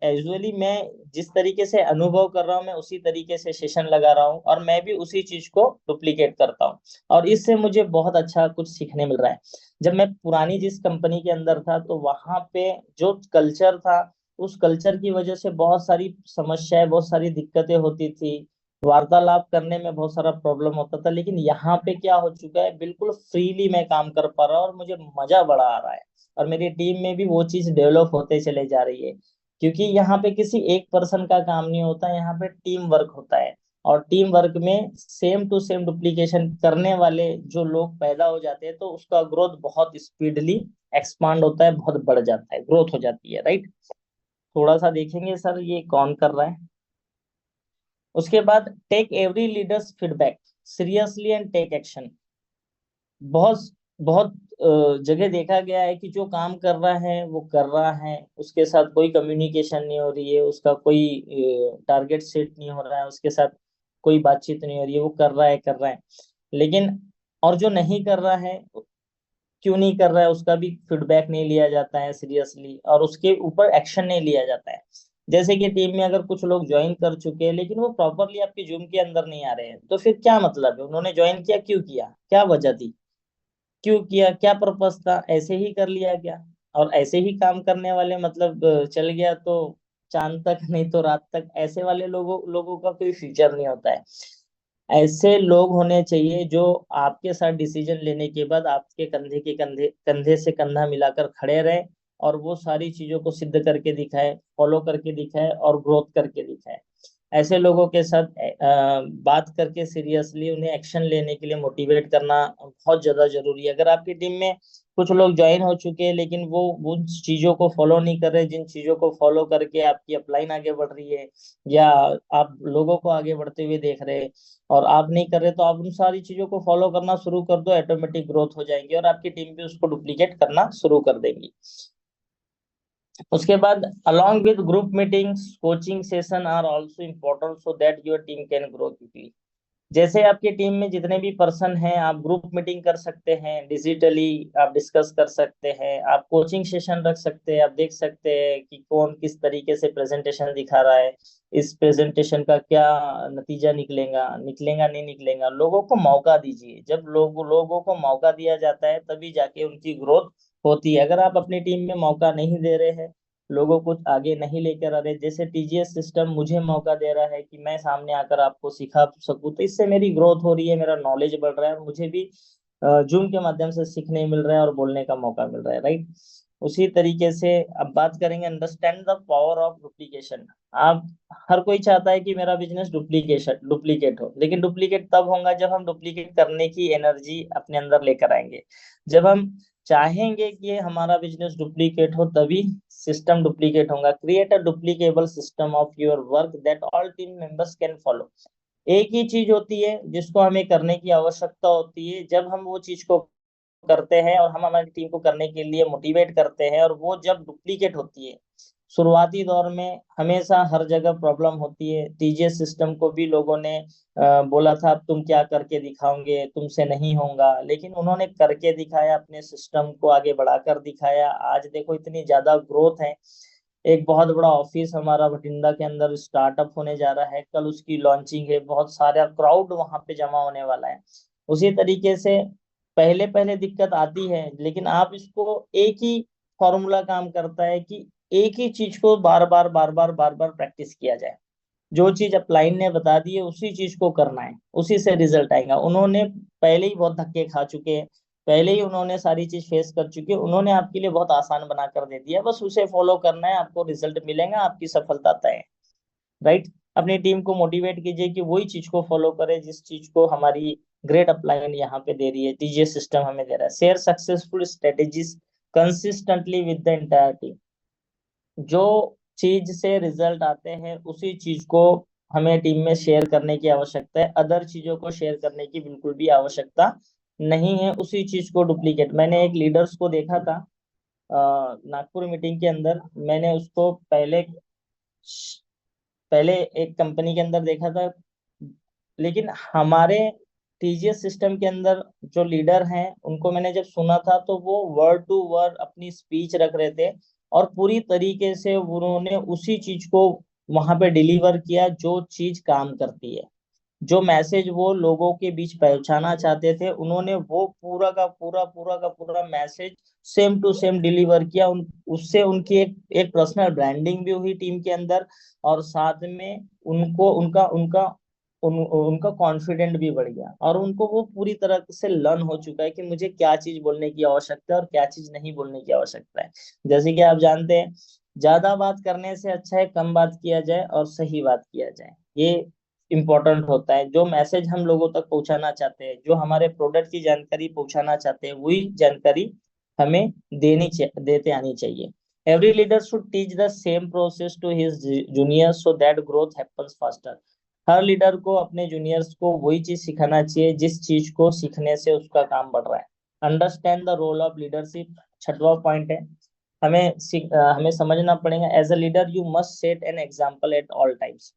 एजुअली मैं जिस तरीके से अनुभव कर रहा हूँ, मैं उसी तरीके से सेशन लगा रहा हूँ, और मैं भी उसी चीज को डुप्लीकेट करता हूँ। और इससे मुझे बहुत अच्छा कुछ सीखने मिल रहा है। जब मैं पुरानी जिस कंपनी के अंदर था, तो वहां पे जो कल्चर था, उस कल्चर की वजह से बहुत सारी समस्याएं, बहुत सारी दिक्कतें होती थी, वार्तालाप करने में बहुत सारा प्रॉब्लम होता था। लेकिन यहाँ पे क्या हो चुका है, बिल्कुल फ्रीली मैं काम कर पा रहा हूँ और मुझे मजा बड़ा आ रहा है। और मेरी टीम में भी वो चीज डेवलप होते चले जा रही है, क्योंकि यहाँ पे किसी एक पर्सन का काम नहीं होता, यहाँ पे टीम वर्क होता है। और टीम वर्क में सेम टू सेम डुप्लीकेशन करने वाले जो लोग पैदा हो जाते हैं, तो उसका ग्रोथ बहुत स्पीडली एक्सपांड होता है, बहुत बढ़ जाता है, ग्रोथ हो जाती है, राइट। थोड़ा सा देखेंगे सर ये कौन कर रहा है। उसके बाद take every leaders feedback seriously and take action. बहुत बहुत जगह देखा गया है कि जो काम कर रहा है वो कर रहा है, उसके साथ कोई कम्युनिकेशन नहीं हो रही है, उसका कोई टारगेट सेट नहीं हो रहा है, उसके साथ कोई बातचीत नहीं हो रही है, वो कर रहा है कर रहा है। लेकिन और जो नहीं कर रहा है, क्यों नहीं कर रहा है, उसका भी फीडबैक नहीं लिया जाता है सीरियसली, और उसके ऊपर एक्शन नहीं लिया जाता है। जैसे कि टीम में अगर कुछ लोग ज्वाइन कर चुके हैं, लेकिन वो प्रॉपरली आपके जूम के अंदर नहीं आ रहे हैं, तो फिर क्या मतलब है, उन्होंने ज्वाइन किया क्यों किया, क्या वजह थी, क्यों किया, क्या पर्पस था, ऐसे ही कर लिया क्या। और ऐसे ही काम करने वाले मतलब चल गया तो चांद तक, नहीं तो रात तक, ऐसे वाले लोगों लोगों का कोई फ्यूचर नहीं होता है। ऐसे लोग होने चाहिए जो आपके साथ डिसीजन लेने के बाद आपके कंधे के कंधे, कंधे से कंधा मिलाकर खड़े रहे, और वो सारी चीजों को सिद्ध करके दिखाए, फॉलो करके दिखाए और ग्रोथ करके दिखाए। ऐसे लोगों के साथ बात करके सीरियसली उन्हें एक्शन लेने के लिए मोटिवेट करना बहुत ज्यादा जरूरी है। अगर आपकी टीम में कुछ लोग ज्वाइन हो चुके हैं, लेकिन वो उन चीजों को फॉलो नहीं कर रहे, जिन चीजों को फॉलो करके आपकी अपलाइन आगे बढ़ रही है, या आप लोगों को आगे बढ़ते हुए देख रहे हैं, और आप नहीं कर रहे, तो आप उन सारी चीजों को फॉलो करना शुरू कर दो, ऑटोमेटिक ग्रोथ हो जाएगी, और आपकी टीम भी उसको डुप्लीकेट करना शुरू कर देगी। उसके बाद along with group meetings, coaching session are also important so that your team can grow quickly। जैसे आपकी टीम में जितने भी पर्सन हैं, आप ग्रुप मीटिंग कर सकते हैं, डिजिटली आप डिस्कस कर सकते हैं, आप कोचिंग सेशन रख सकते हैं, आप देख सकते हैं कि कौन किस तरीके से प्रेजेंटेशन दिखा रहा है, इस प्रेजेंटेशन का क्या नतीजा निकलेगा, निकलेगा नहीं निकलेगा। लोगों को मौका दीजिए, जब लोगों को मौका दिया जाता है तभी जाके उनकी ग्रोथ होती है। अगर आप अपनी टीम में मौका नहीं दे रहे हैं, लोगों को आगे नहीं लेकर आ रहे, जैसे टीजीएस सिस्टम मुझे मौका दे रहा है कि मैं सामने आकर आपको सिखा सकूं, तो इससे मेरी ग्रोथ हो रही है, मेरा नॉलेज बढ़ रहा है, और मुझे भी जूम के माध्यम से सीखने मिल रहा है और बोलने का मौका मिल रहा है, राइट। उसी तरीके से अब बात करेंगे understand the power of duplication. आप, हर कोई चाहता है कि मेरा बिजनेस डुप्लीकेट हो, लेकिन डुप्लीकेट तब होगा जब हम डुप्लीकेट करने की एनर्जी अपने अंदर लेकर आएंगे। जब हम चाहेंगे कि हमारा बिजनेस डुप्लीकेट हो, तभी सिस्टम डुप्लीकेट होगा। Create a duplicable system of your work that all team members can follow. एक ही चीज होती है जिसको हमें करने की आवश्यकता होती है, जब हम वो चीज को करते हैं और हम हमारी टीम को करने के लिए मोटिवेट करते हैं, और वो जब डुप्लीकेट होती है, शुरुआती दौर में हमेशा हर जगह प्रॉब्लम होती है। टीजीएस सिस्टम को भी लोगों ने बोला था अब तुम क्या करके दिखाओगे, तुमसे नहीं होगा, लेकिन उन्होंने करके दिखाया, अपने सिस्टम को आगे बढ़ाकर दिखाया। आज देखो इतनी ज्यादा ग्रोथ है। एक बहुत बड़ा ऑफिस हमारा भटिंडा के अंदर स्टार्टअप होने जा रहा है, कल उसकी लॉन्चिंग है, बहुत सारा क्राउड वहां पे जमा होने वाला है। उसी तरीके से पहले पहले दिक्कत आती है, लेकिन आप इसको, एक ही फॉर्मूला काम करता है कि एक ही चीज को बार बार बार बार बार बार प्रैक्टिस किया जाए। जो चीज अपलाइन ने बता दी है उसी चीज को करना है, उसी से रिजल्ट आएगा। उन्होंने पहले ही बहुत धक्के खा चुके हैं, पहले ही उन्होंने सारी चीज फेस कर चुके हैं, उन्होंने आपके लिए बहुत आसान बना कर दे दिया, बस उसे फॉलो करना है, आपको रिजल्ट मिलेगा, आपकी सफलता तय है। राइट। अपनी टीम को मोटिवेट कीजिए कि वही चीज को फॉलो करे जिस चीज को हमारी ग्रेट अपलाइन यहाँ पे दे रही है, टीजीएस सिस्टम हमें दे रहा है। Share successful strategies consistently with the entire team. जो चीज से रिजल्ट आते हैं उसी चीज को हमें टीम में शेयर करने की आवश्यकता है, अदर चीजों को शेयर करने की बिल्कुल भी आवश्यकता नहीं है। उसी चीज को डुप्लीकेट, मैंने एक लीडर्स को देखा था नागपुर मीटिंग के अंदर, मैंने उसको पहले पहले एक कंपनी के अंदर देखा था, लेकिन हमारे टीजीएस सिस्टम के अंदर जो लीडर हैं उनको मैंने जब सुना था तो वो वर्ड टू वर्ड अपनी स्पीच रख रहे थे, और पूरी तरीके से उन्होंने उसी चीज को वहां पे डिलीवर किया जो चीज काम करती है। जो मैसेज वो लोगों के बीच पहुंचाना चाहते थे, उन्होंने वो पूरा का पूरा message same to same deliver किया। उससे उनकी एक पर्सनल ब्रांडिंग भी हुई टीम के अंदर, और साथ में उनको उनका कॉन्फिडेंट भी बढ़ गया, और उनको वो पूरी तरह से लर्न हो चुका है कि मुझे क्या चीज बोलने की आवश्यकता है और क्या चीज नहीं बोलने की आवश्यकता है। जैसे कि आप जानते हैं, ज्यादा बात करने से अच्छा है कम बात किया जाए और सही बात किया जाए। ये इम्पोर्टेंट होता है। जो मैसेज हम लोगों तक पहुंचाना चाहते हैं, जो हमारे प्रोडक्ट की जानकारी पहुंचाना चाहते हैं, वही जानकारी हमें देते आनी चाहिए। Every leader should teach the same process to his juniors so that growth happens faster. हर लीडर को अपने जूनियर्स को वही चीज सिखाना चाहिए जिस चीज को सीखने से उसका काम बढ़ रहा है। Understand the role of leadership, छठवां पॉइंट है। हमें समझना पड़ेगा, as a leader you must set an example at all times.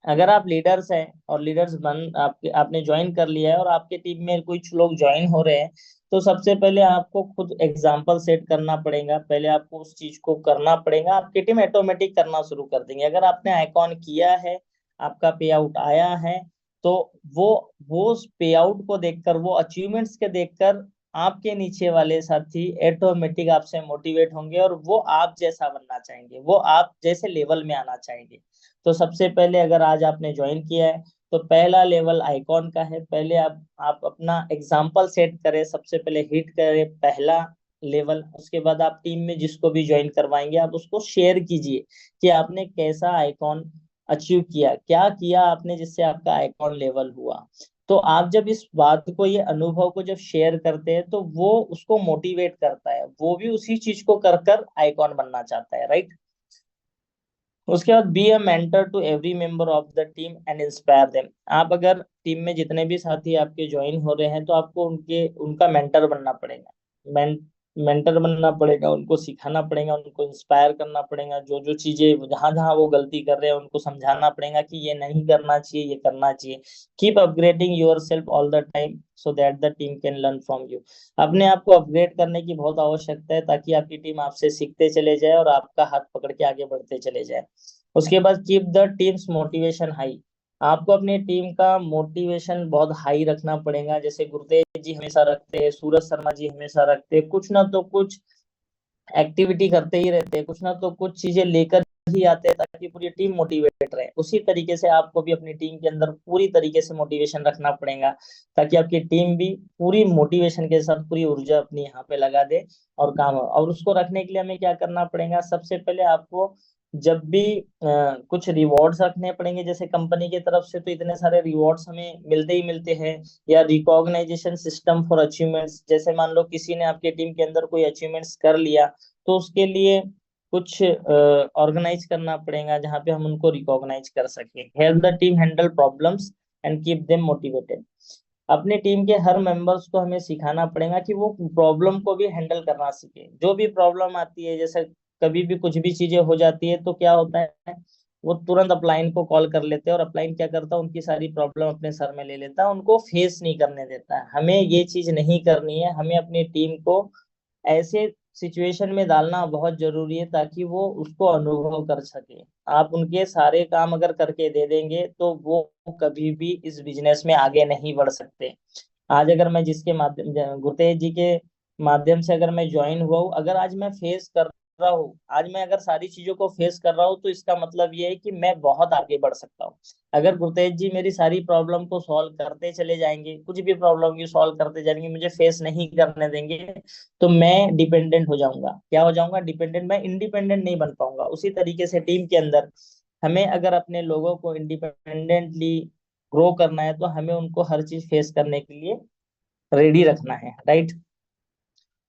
अगर आप लीडर्स हैं और लीडर्स आपने ज्वाइन कर लिया है और आपके टीम में कुछ लोग ज्वाइन हो रहे हैं, तो सबसे पहले आपको खुद एग्जाम्पल सेट करना पड़ेगा। पहले आपको उस चीज को करना पड़ेगा, आपकी टीम ऑटोमेटिक करना शुरू कर देंगे। अगर आपने आइकॉन किया है, आपका पे आउट आया है, तो वो वो पे आउट को देखकर, वो अचीवमेंट्स के देखकर आपके नीचे वाले साथी ऑटोमेटिक आपसे मोटिवेट होंगे, और वो आप जैसा बनना चाहेंगे, वो आप जैसे लेवल में आना चाहेंगे। तो सबसे पहले, अगर आज आपने ज्वाइन किया है, तो पहला लेवल आइकॉन का है। पहले आप अपना एग्जाम्पल सेट करें, सबसे पहले हिट करें पहला लेवल। उसके बाद आप टीम में जिसको भी ज्वाइन करवाएंगे, आप उसको शेयर कीजिए कि आपने कैसा आइकॉन अचीव किया, क्या किया आपने जिससे आपका आइकॉन लेवल हुआ। तो आप जब इस बात को, ये अनुभव को जब शेयर करते हैं, तो वो उसको मोटिवेट करता है, वो भी उसी चीज को कर कर आइकॉन बनना चाहता है। राइट। उसके बाद be a mentor to every member of the team and inspire them. आप अगर टीम में जितने भी साथी आपके ज्वाइन हो रहे हैं, तो आपको उनका मेंटर बनना पड़ेगा। मेंटर बनना पड़ेगा, उनको सिखाना पड़ेगा, उनको इंस्पायर करना पड़ेगा। जो जो चीजें, जहां जहां वो गलती कर रहे हैं, उनको समझाना पड़ेगा कि ये नहीं करना चाहिए, ये करना चाहिए। Keep upgrading your self all the time so that the team can learn from you. अपने आप को अपग्रेड करने की बहुत आवश्यकता है, ताकि आपकी टीम आपसे सीखते चले जाए और आपका हाथ पकड़ के आगे बढ़ते चले जाए। उसके बाद keep the teams motivation high. आपको अपनी टीम का मोटिवेशन बहुत हाई रखना पड़ेगा। जैसे गुरुतेज जी हमेशा रखते हैं, सूरज शर्मा जी हमेशा रखते हैं, कुछ ना तो कुछ एक्टिविटी करते ही रहते हैं, कुछ ना तो कुछ चीजें लेकर ही आते हैं, ताकि पूरी टीम मोटिवेट रहे। उसी तरीके से आपको भी अपनी टीम के अंदर पूरी तरीके से मोटिवेशन रखना पड़ेगा, ताकि आपकी टीम भी पूरी मोटिवेशन के साथ पूरी ऊर्जा अपनी यहाँ पे लगा दे और काम हो। और उसको रखने के लिए हमें क्या करना पड़ेगा, सबसे पहले आपको जब भी कुछ रिवॉर्ड्स रखने पड़ेंगे, जैसे कंपनी की तरफ से तो इतने सारे रिवॉर्ड्स हमें मिलते ही मिलते हैं, या रिकॉग्नाइजेशन सिस्टम फॉर अचीवमेंट्स। जैसे मान लो किसी ने आपके टीम के अंदर कोई अचीवमेंट्स कर लिया, तो उसके लिए कुछ ऑर्गेनाइज करना पड़ेगा जहाँ पे हम उनको रिकॉग्नाइज कर सके। Help the team handle problems and keep them motivated. अपने टीम के हर मेंबर्स को हमें सिखाना पड़ेगा कि वो प्रॉब्लम को भी हैंडल करना सीखे। जो भी प्रॉब्लम आती है, जैसे कभी भी कुछ भी चीजें हो जाती है, तो क्या होता है, वो तुरंत अपलाइन को कॉल कर लेते हैं, और अपलाइन क्या करता है, उनकी सारी प्रॉब्लम अपने सर में ले लेता है, उनको फेस नहीं करने देता है। हमें ये चीज नहीं करनी है, हमें अपनी टीम को ऐसे सिचुएशन में डालना बहुत जरूरी है, ताकि वो उसको अनुभव कर सके। आप उनके सारे काम अगर करके दे देंगे, तो वो कभी भी इस बिजनेस में आगे नहीं बढ़ सकते। आज अगर मैं जिसके माध्यम गुरतेज जी के माध्यम से अगर मैं ज्वाइन हुआ हूँ, अगर आज मैं फेस कर रहा हूँ, आज मैं अगर सारी चीजों को फेस कर रहा हूँ, तो इसका मतलब ये है कि मैं बहुत आगे बढ़ सकता हूँ। अगर गुरतेज जी मेरी सारी प्रॉब्लम को सॉल्व करते चले जाएंगे, कुछ भी प्रॉब्लम की सॉल्व करते जाएंगे, मुझे फेस नहीं करने देंगे, तो मैं डिपेंडेंट हो जाऊंगा। क्या हो जाऊंगा? डिपेंडेंट। मैं इंडिपेंडेंट नहीं बन पाऊंगा। उसी तरीके से टीम के अंदर हमें अगर अपने लोगों को इंडिपेंडेंटली ग्रो करना है, तो हमें उनको हर चीज फेस करने के लिए रेडी रखना है, राइट।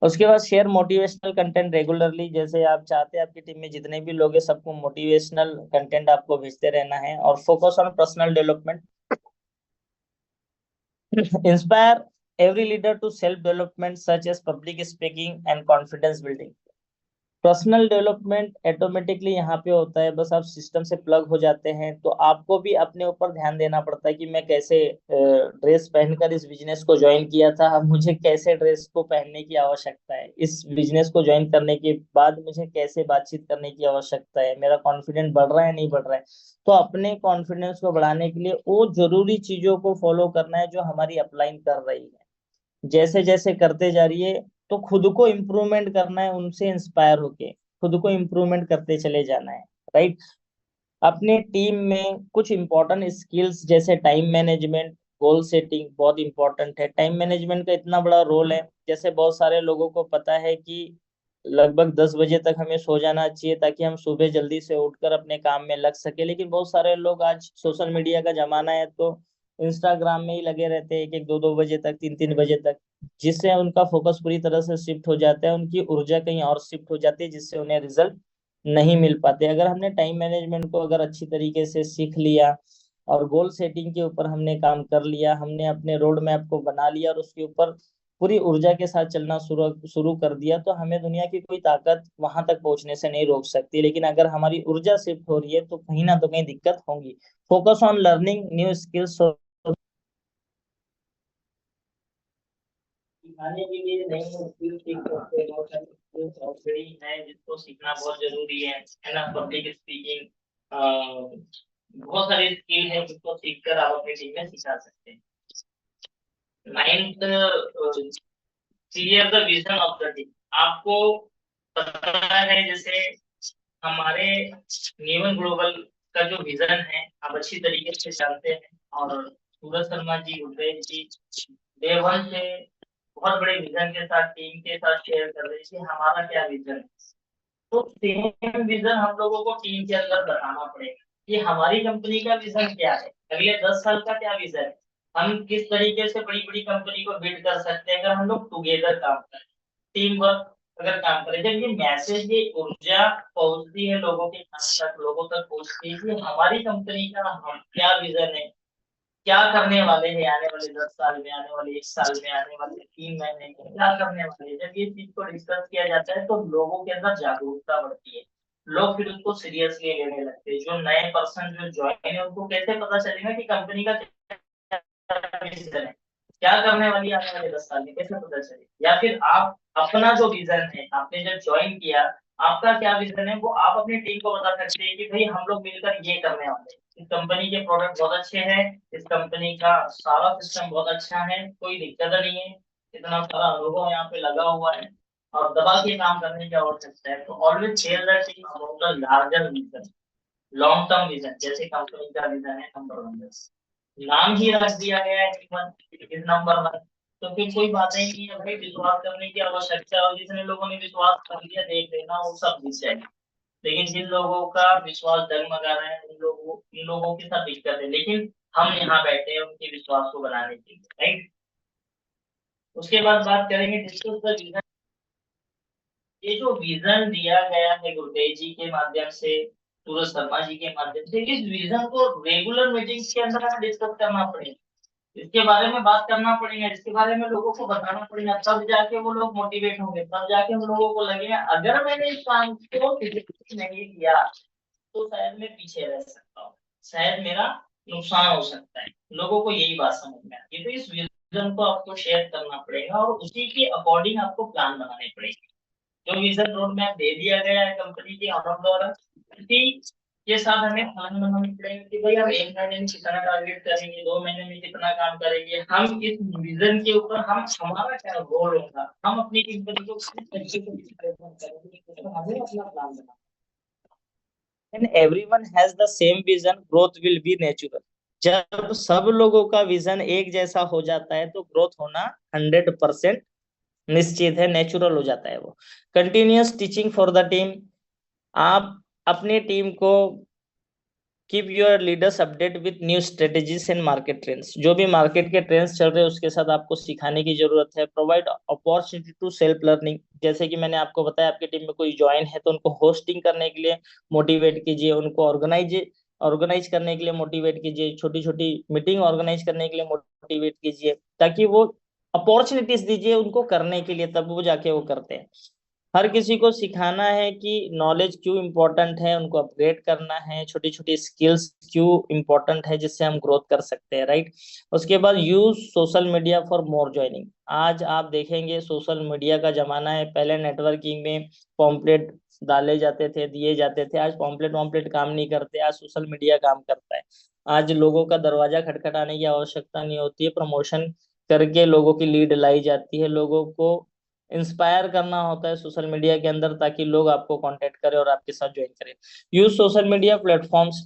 उसके बाद शेयर मोटिवेशनल कंटेंट रेगुलरली। जैसे आप चाहते हैं आपकी टीम में जितने भी लोग हैं सबको मोटिवेशनल कंटेंट आपको भेजते रहना है। और focus on personal development. Inspire every leader to self development such as public speaking and confidence building. Personal development automatically यहाँ पे होता है, बस आप सिस्टम से प्लग हो जाते हैं। तो आपको भी अपने ऊपर ध्यान देना पड़ता है कि मैं कैसे ड्रेस पहनकर इस बिजनेस को ज्वाइन किया था, अब मुझे कैसे ड्रेस को पहनने की आवश्यकता है, इस बिजनेस को ज्वाइन करने के बाद मुझे कैसे बातचीत करने की आवश्यकता है, मेरा कॉन्फिडेंस बढ़ रहा है नहीं बढ़ रहा है। तो अपने कॉन्फिडेंस को बढ़ाने के लिए वो जरूरी चीजों को फॉलो करना है जो हमारी अपलाइन कर रही है। जैसे जैसे करते जा रही है, तो खुद को इम्प्रूवमेंट करना है, उनसे इंस्पायर होके खुद को इम्प्रूवमेंट करते चले जाना है, राइट। अपने टीम में कुछ इंपॉर्टेंट स्किल्स जैसे टाइम मैनेजमेंट, गोल सेटिंग बहुत इंपॉर्टेंट है। टाइम मैनेजमेंट का इतना बड़ा रोल है। जैसे बहुत सारे लोगों को पता है कि लगभग 10 बजे तक हमें सो जाना चाहिए ताकि हम सुबह जल्दी से उठकर अपने काम में लग सके, लेकिन बहुत सारे लोग, आज सोशल मीडिया का जमाना है, तो इंस्टाग्राम में ही लगे रहते हैं 1 1 2 2 बजे तक, 3 3 बजे तक, जिससे उनका फोकस पूरी तरह से शिफ्ट हो जाता है, उनकी ऊर्जा कहीं और शिफ्ट हो जाती है, जिससे उन्हें रिजल्ट नहीं मिल पाते। अगर हमने टाइम मैनेजमेंट को अगर अच्छी तरीके से सीख लिया और गोल सेटिंग के ऊपर हमने काम कर लिया, हमने अपने रोड मैप को बना लिया और उसके ऊपर पूरी ऊर्जा के साथ चलना शुरू शुरू कर दिया, तो हमें दुनिया की कोई ताकत वहां तक पहुंचने से नहीं रोक सकती। लेकिन अगर हमारी ऊर्जा शिफ्ट हो रही है, तो कहीं ना तो कहीं दिक्कत होगी। Focus on learning new skills. सिखाने के लिए नई स्किल सीख सकते हैं। बहुत सारी स्किल्स ऑलरेडी है जिसको सीखना बहुत जरूरी है ना। पब्लिक स्पीकिंग, बहुत सारी स्किल है जिसको सीखकर आप अपनी टीम में सिखा सकते हैं। Ninth, clear the vision of the team. आपको पता है जैसे हमारे नेवन ग्लोबल का जो विजन है आप अच्छी तरीके से जानते हैं। और सूरज शर्मा जी, उदय जी डे वन से बहुत बड़े विजन के साथ टीम के साथ शेयर कर रहे हैं कि हमारा क्या विजन है। तो सेम विजन हम लोगों को टीम के अंदर बताना पड़ेगा कि हमारी कंपनी का विजन क्या है, अगले 10 साल का क्या विजन है, हम किस तरीके से बड़ी बड़ी कंपनी को बिल्ड कर सकते हैं अगर हम लोग टुगेदर काम करें, टीम वर्क अगर काम करें। जब ये मैसेज, ये ऊर्जा पहुंचती है लोगों के पास तक, लोगों तक पहुंचती है कि हमारी कंपनी का क्या विजन है, क्या करने वाले हैं आने वाले 10 साल में, आने वाले 1 साल में, आने वाले 3 महीने में क्या करने वाले हैं। जब ये चीज को डिस्कस किया जाता है तो लोगों के अंदर जागरूकता बढ़ती है, लोग फिर उसको सीरियसली लेने लगते हैं। जो नए पर्सन जो ज्वाइन है उनको कैसे पता चलेगा कि कंपनी का क्या विजन है, क्या करने वाली है आने वाले 10 साल में, कैसे पता चले। या फिर आप अपना जो विजन है, आपने जब ज्वाइन किया, आपका क्या विजन है वो आप अपनी टीम को बता सकते हैं कि भाई हम लोग मिलकर ये करने वाले हैं, इस कंपनी के प्रोडक्ट बहुत अच्छे हैं, इस कंपनी का सारा सिस्टम बहुत अच्छा है, कोई दिक्कत नहीं है, इतना सारा अनुभव यहाँ पे लगा हुआ है और दबा के काम करने की आवश्यकता है। तो always tell that team about the larger vision, long term vision. जैसे कंपनी का विजन है नंबर वन, नाम ही रख दिया गया है इस नंबर वन, तो फिर कोई बात ही नहीं है भाई, विश्वास करने की आवश्यकता है। और जितने लोगों ने विश्वास कर लिया, देख लेना वो सब जीत जाएंगे। लेकिन जिन लोगों का विश्वास डगमगा रहा है, उन लोगों के साथ दिक्कत है। लेकिन हम यहाँ बैठे हैं उनके विश्वास को बनाने के लिए, राइट। उसके बाद बात करेंगे डिस्कस द विजन। ये जो विजन दिया गया है गुरुदेव जी के माध्यम से, सूरज शर्मा जी के माध्यम से, इस विजन को रेगुलर मीटिंग्स के अंदर हमें डिस्कस करना पड़ेगा, इसके बारे में बात करना पड़ेगा, इसके बारे में लोगों को बताना पड़ेगा, तब जाके वो लोग मोटिवेट होंगे, तब जाके उन लोगों को लगेगा अगर मैंने इस काम को physically नहीं किया तो शायद मैं पीछे रह सकता हूँ, शायद मेरा नुकसान हो सकता है। लोगों को यही बात समझ में आती है। तो इस विजन को आपको शेयर करना पड़ेगा और उसी के अकॉर्डिंग आपको प्लान बनाने पड़ेंगे। जो विजन रोड मैप दे दिया गया है कंपनी के ऑनर द्वारा, उसी ये साथ हमें प्लान बनाने पड़ेंगे कि भाई हम 1 महीने में कितना टारगेट करेंगे, 2 महीने में कितना काम करेंगे, हम इस विजन के ऊपर हम हमारा क्या गोल होगा, हम अपनी टीम को किस तरीके से represent करेंगे, तो हमें अपना plan banana. And everyone has the same vision, growth will be natural. जब सब लोगों का विजन एक जैसा हो जाता है तो ग्रोथ होना 100% निश्चित है, नेचुरल हो जाता है वो। Continuous teaching for the team. आप अपनी टीम को keep your leaders update with new strategies and market trends. जो भी मार्केट के ट्रेंड्स चल रहे हैं उसके साथ आपको सिखाने की जरूरत है। Provide opportunity to self learning. जैसे कि मैंने आपको बताया, आपकी टीम में कोई ज्वाइन है तो उनको होस्टिंग करने के लिए मोटिवेट कीजिए, उनको ऑर्गेनाइज करने के लिए मोटिवेट कीजिए, छोटी छोटी मीटिंग ऑर्गेनाइज करने के लिए मोटिवेट कीजिए, ताकि वो अपॉर्चुनिटीज दीजिए उनको करने के लिए, तब वो जाके वो करते हैं। हर किसी को सिखाना है कि नॉलेज क्यों इम्पोर्टेंट है, उनको अपग्रेड करना है, छोटी छोटी स्किल्स क्यों इम्पोर्टेंट है जिससे हम ग्रोथ कर सकते हैं, राइट। उसके बाद use social media for more joining. आज आप देखेंगे सोशल मीडिया का जमाना है। पहले नेटवर्किंग में पॉम्पलेट डाले जाते थे, दिए जाते थे, आज पॉम्पलेट वॉम्पलेट काम नहीं करते, आज सोशल मीडिया काम करता है। आज लोगों का दरवाजा खटखटाने की आवश्यकता नहीं होती है, प्रमोशन करके लोगों की लीड लाई जाती है। लोगों को इंस्पायर करना होता है सोशल मीडिया के अंदर, ताकि लोग आपको कांटेक्ट करें और आपके साथ ज्वाइन करें। Use social media platforms.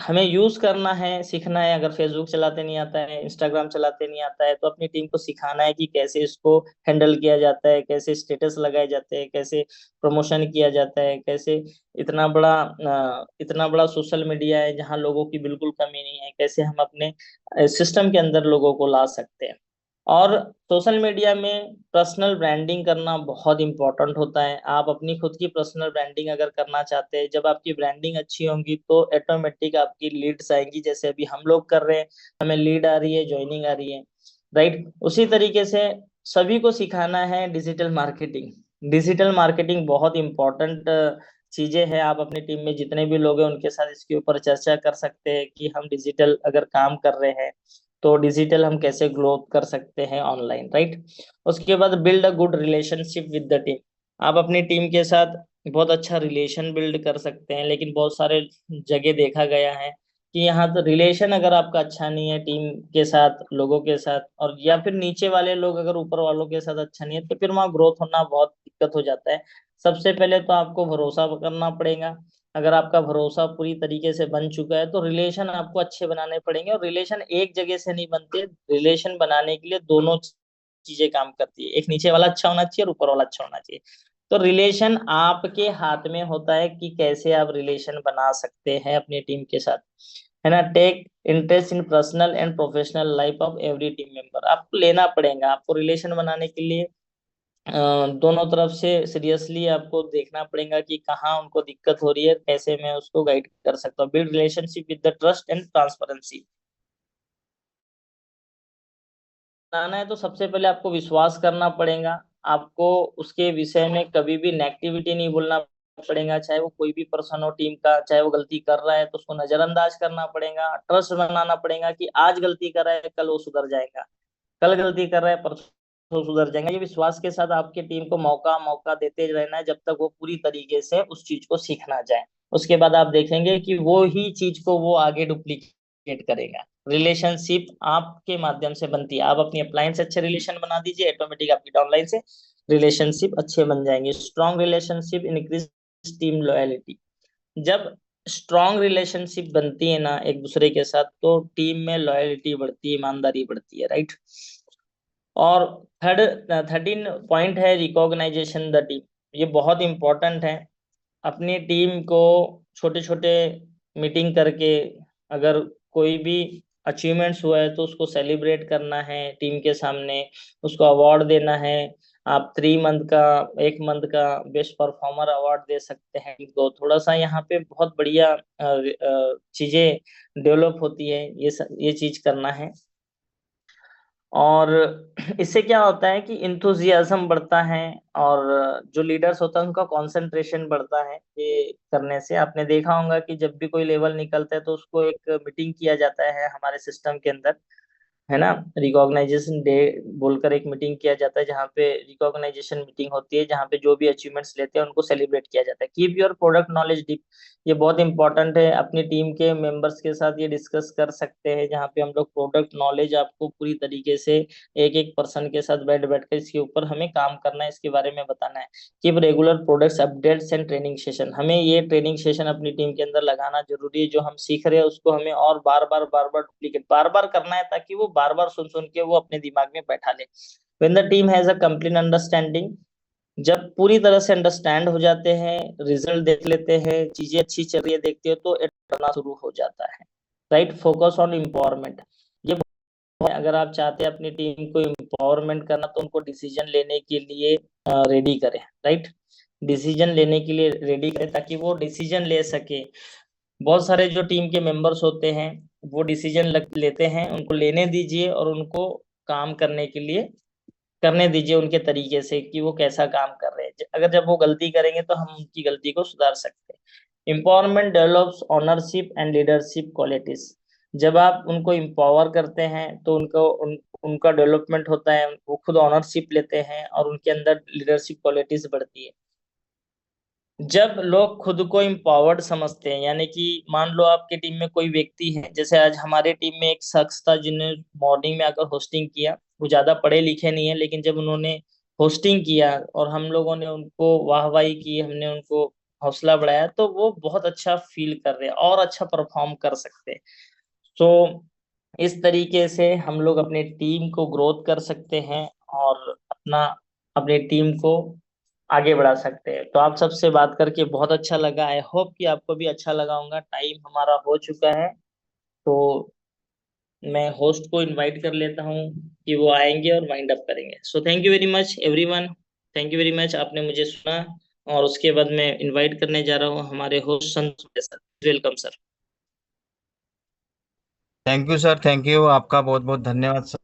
हमें यूज करना है, सीखना है। अगर फेसबुक चलाते नहीं आता है, इंस्टाग्राम चलाते नहीं आता है, तो अपनी टीम को सिखाना है कि कैसे इसको हैंडल किया जाता है, कैसे स्टेटस लगाए जाते हैं, कैसे प्रमोशन किया जाता है, कैसे इतना बड़ा सोशल मीडिया है जहाँ लोगों की बिल्कुल कमी नहीं है, कैसे हम अपने सिस्टम के अंदर लोगों को ला सकते हैं। और सोशल मीडिया में पर्सनल ब्रांडिंग करना बहुत इंपॉर्टेंट होता है। आप अपनी खुद की पर्सनल ब्रांडिंग अगर करना चाहते हैं, जब आपकी ब्रांडिंग अच्छी होगी तो ऑटोमेटिक आपकी लीड्स आएंगी, जैसे अभी हम लोग कर रहे हैं, हमें लीड आ रही है, ज्वाइनिंग आ रही है, राइट। उसी तरीके से सभी को सिखाना है डिजिटल मार्केटिंग। डिजिटल मार्केटिंग बहुत इंपॉर्टेंट चीजें हैं। आप अपनी टीम में जितने भी लोग हैं उनके साथ इसके ऊपर चर्चा कर सकते हैं कि हम डिजिटल अगर काम कर रहे हैं तो डिजिटल हम कैसे ग्रोथ कर सकते हैं ऑनलाइन, राइट। उसके बाद build a good relationship with the team. आप अपनी टीम के साथ बहुत अच्छा रिलेशन बिल्ड कर सकते हैं, लेकिन बहुत सारे जगह देखा गया है कि यहाँ तो रिलेशन अगर आपका अच्छा नहीं है टीम के साथ, लोगों के साथ, और या फिर नीचे वाले लोग अगर ऊपर वालों के साथ अच्छा नहीं है, तो फिर वहाँ ग्रोथ होना बहुत दिक्कत हो जाता है। सबसे पहले तो आपको भरोसा करना पड़ेगा। अगर आपका भरोसा पूरी तरीके से बन चुका है तो रिलेशन आपको अच्छे बनाने पड़ेंगे। और रिलेशन एक जगह से नहीं बनते, रिलेशन बनाने के लिए दोनों चीजें काम करती है। एक नीचे वाला अच्छा होना चाहिए और ऊपर वाला अच्छा होना चाहिए। तो रिलेशन आपके हाथ में होता है कि कैसे आप रिलेशन बना सकते हैं अपनी टीम के साथ, है ना। Take interest in personal and professional life of every team member. आपको लेना पड़ेगा, आपको रिलेशन बनाने के लिए दोनों तरफ से सीरियसली आपको देखना पड़ेगा कि कहाँ उनको दिक्कत हो रही है, कैसे मैं उसको गाइड कर सकता हूँ। Build relationship with the trust and transparency. बनाना है तो सबसे पहले आपको विश्वास करना पड़ेगा। आपको उसके विषय में कभी भी नेगेटिविटी नहीं बोलना पड़ेगा, चाहे वो कोई भी पर्सन हो टीम का, चाहे वो गलती कर रहा है तो उसको नजरअंदाज करना पड़ेगा। ट्रस्ट बनाना पड़ेगा कि आज गलती कर रहा है कल वो सुधर जाएगा, कल गलती कर रहा है परसों सुधर जाएगा। ये विश्वास के साथ आपके टीम को मौका मौका देते रहना है, जब तक वो पूरी तरीके से उस चीज को सीखना चाहे। उसके बाद आप देखेंगे कि वो ही चीज को वो आगे डुप्लीकेट करेगा। रिलेशनशिप आपके माध्यम से बनती है। आप अपनी अपलाइन से अच्छे रिलेशन बना दीजिए, ऑटोमेटिक आपकी डाउनलाइन से रिलेशनशिप अच्छे बन जाएंगे। Strong relationship increase team loyalty. जब स्ट्रॉन्ग रिलेशनशिप बनती है ना एक दूसरे के साथ, तो टीम में लॉयलिटी बढ़ती है, ईमानदारी बढ़ती है, राइट। और 13 पॉइंट है रिकॉग्नाइजेशन द टीम। ये बहुत इंपॉर्टेंट है। अपनी टीम को छोटे छोटे मीटिंग करके अगर कोई भी अचीवमेंट्स हुआ है तो उसको सेलिब्रेट करना है टीम के सामने, उसको अवार्ड देना है। आप 3 मंथ का, 1 मंथ का बेस्ट परफॉर्मर अवार्ड दे सकते हैं। तो थोड़ा सा यहाँ पे बहुत बढ़िया चीजें डेवलप होती है, ये चीज करना है। और इससे क्या होता है कि इंथुजियाज्म बढ़ता है, और जो लीडर्स होता है उनका कंसंट्रेशन बढ़ता है। ये करने से आपने देखा होगा कि जब भी कोई लेवल निकलता है तो उसको एक मीटिंग किया जाता है हमारे सिस्टम के अंदर, है ना, रिकॉग्नाइजेशन डे बोलकर एक मीटिंग किया जाता है, जहाँ पे रिकॉग्नाइजेशन मीटिंग होती है, जहाँ पे जो भी अचीवमेंट्स लेते हैं उनको सेलिब्रेट किया जाता है। Keep your product knowledge deep, ये बहुत इंपॉर्टेंट है। अपनी टीम के मेंबर्स के साथ ये डिस्कस कर सकते हैं, जहाँ पे हम लोग प्रोडक्ट नॉलेज आपको पूरी तरीके से एक एक पर्सन के साथ बैठ बैठ कर इसके ऊपर हमें काम करना है, इसके बारे में बताना है। Keep regular products updates and training session, हमें ये ट्रेनिंग सेशन अपनी टीम के अंदर लगाना जरूरी है। जो हम सीख रहे हैं उसको हमें और बार बार डुप्लीकेट बार बार करना है, ताकि वो बार बार सुन सुन के वो अपने दिमाग में बैठा ले। When the team has a complete understanding, जब पूरी तरह से अंडरस्टैंड हो जाते हैं, रिजल्ट देख लेते हैं, चीजें अच्छी चल रही है देखते हो, तो करना शुरू हो जाता है। राइट, फोकस ऑन एम्पावरमेंट, ये अगर आप चाहते हैं अपनी टीम को एम्पावरमेंट करना, तो उनको डिसीजन लेने के लिए रेडी करें। राइट, डिसीजन लेने के लिए रेडी करें, ताकि वो डिसीजन ले सके। बहुत सारे जो टीम के मेंबर्स होते हैं वो डिसीजन लेते हैं, उनको लेने दीजिए और उनको काम करने के लिए करने दीजिए उनके तरीके से, कि वो कैसा काम कर रहे हैं। अगर जब वो गलती करेंगे तो हम उनकी गलती को सुधार सकते हैं। Empowerment develops ownership and leadership qualities, जब आप उनको एम्पावर करते हैं तो उनका डेवलपमेंट होता है, वो खुद ओनरशिप लेते हैं और उनके अंदर लीडरशिप क्वालिटीज बढ़ती है। जब लोग खुद को इम्पावर्ड समझते हैं, यानी कि मान लो आपकी टीम में कोई व्यक्ति है, जैसे आज हमारे टीम में एक शख्स था जिन्होंने मॉर्निंग में आकर होस्टिंग किया। वो ज्यादा पढ़े लिखे नहीं है, लेकिन जब उन्होंने होस्टिंग किया और हम लोगों ने उनको वाहवाही की, हमने उनको हौसला बढ़ाया, तो वो बहुत अच्छा फील कर रहे हैं और अच्छा परफॉर्म कर सकते हैं। तो इस तरीके से हम लोग अपने टीम को ग्रोथ कर सकते हैं और अपनी टीम को आगे बढ़ा सकते हैं। तो आप सबसे बात करके बहुत अच्छा लगा, आई होप कि आपको भी अच्छा लगा होगा। टाइम हमारा हो चुका है, तो मैं होस्ट को इनवाइट कर लेता हूँ कि वो आएंगे और वाइंड अप करेंगे। So thank you very much everyone, thank you very much, आपने मुझे सुना। और उसके बाद मैं इनवाइट करने जा रहा हूँ हमारे host Santosh sir. Welcome sir. Thank you sir, thank you, आपका बहुत बहुत धन्यवाद सर।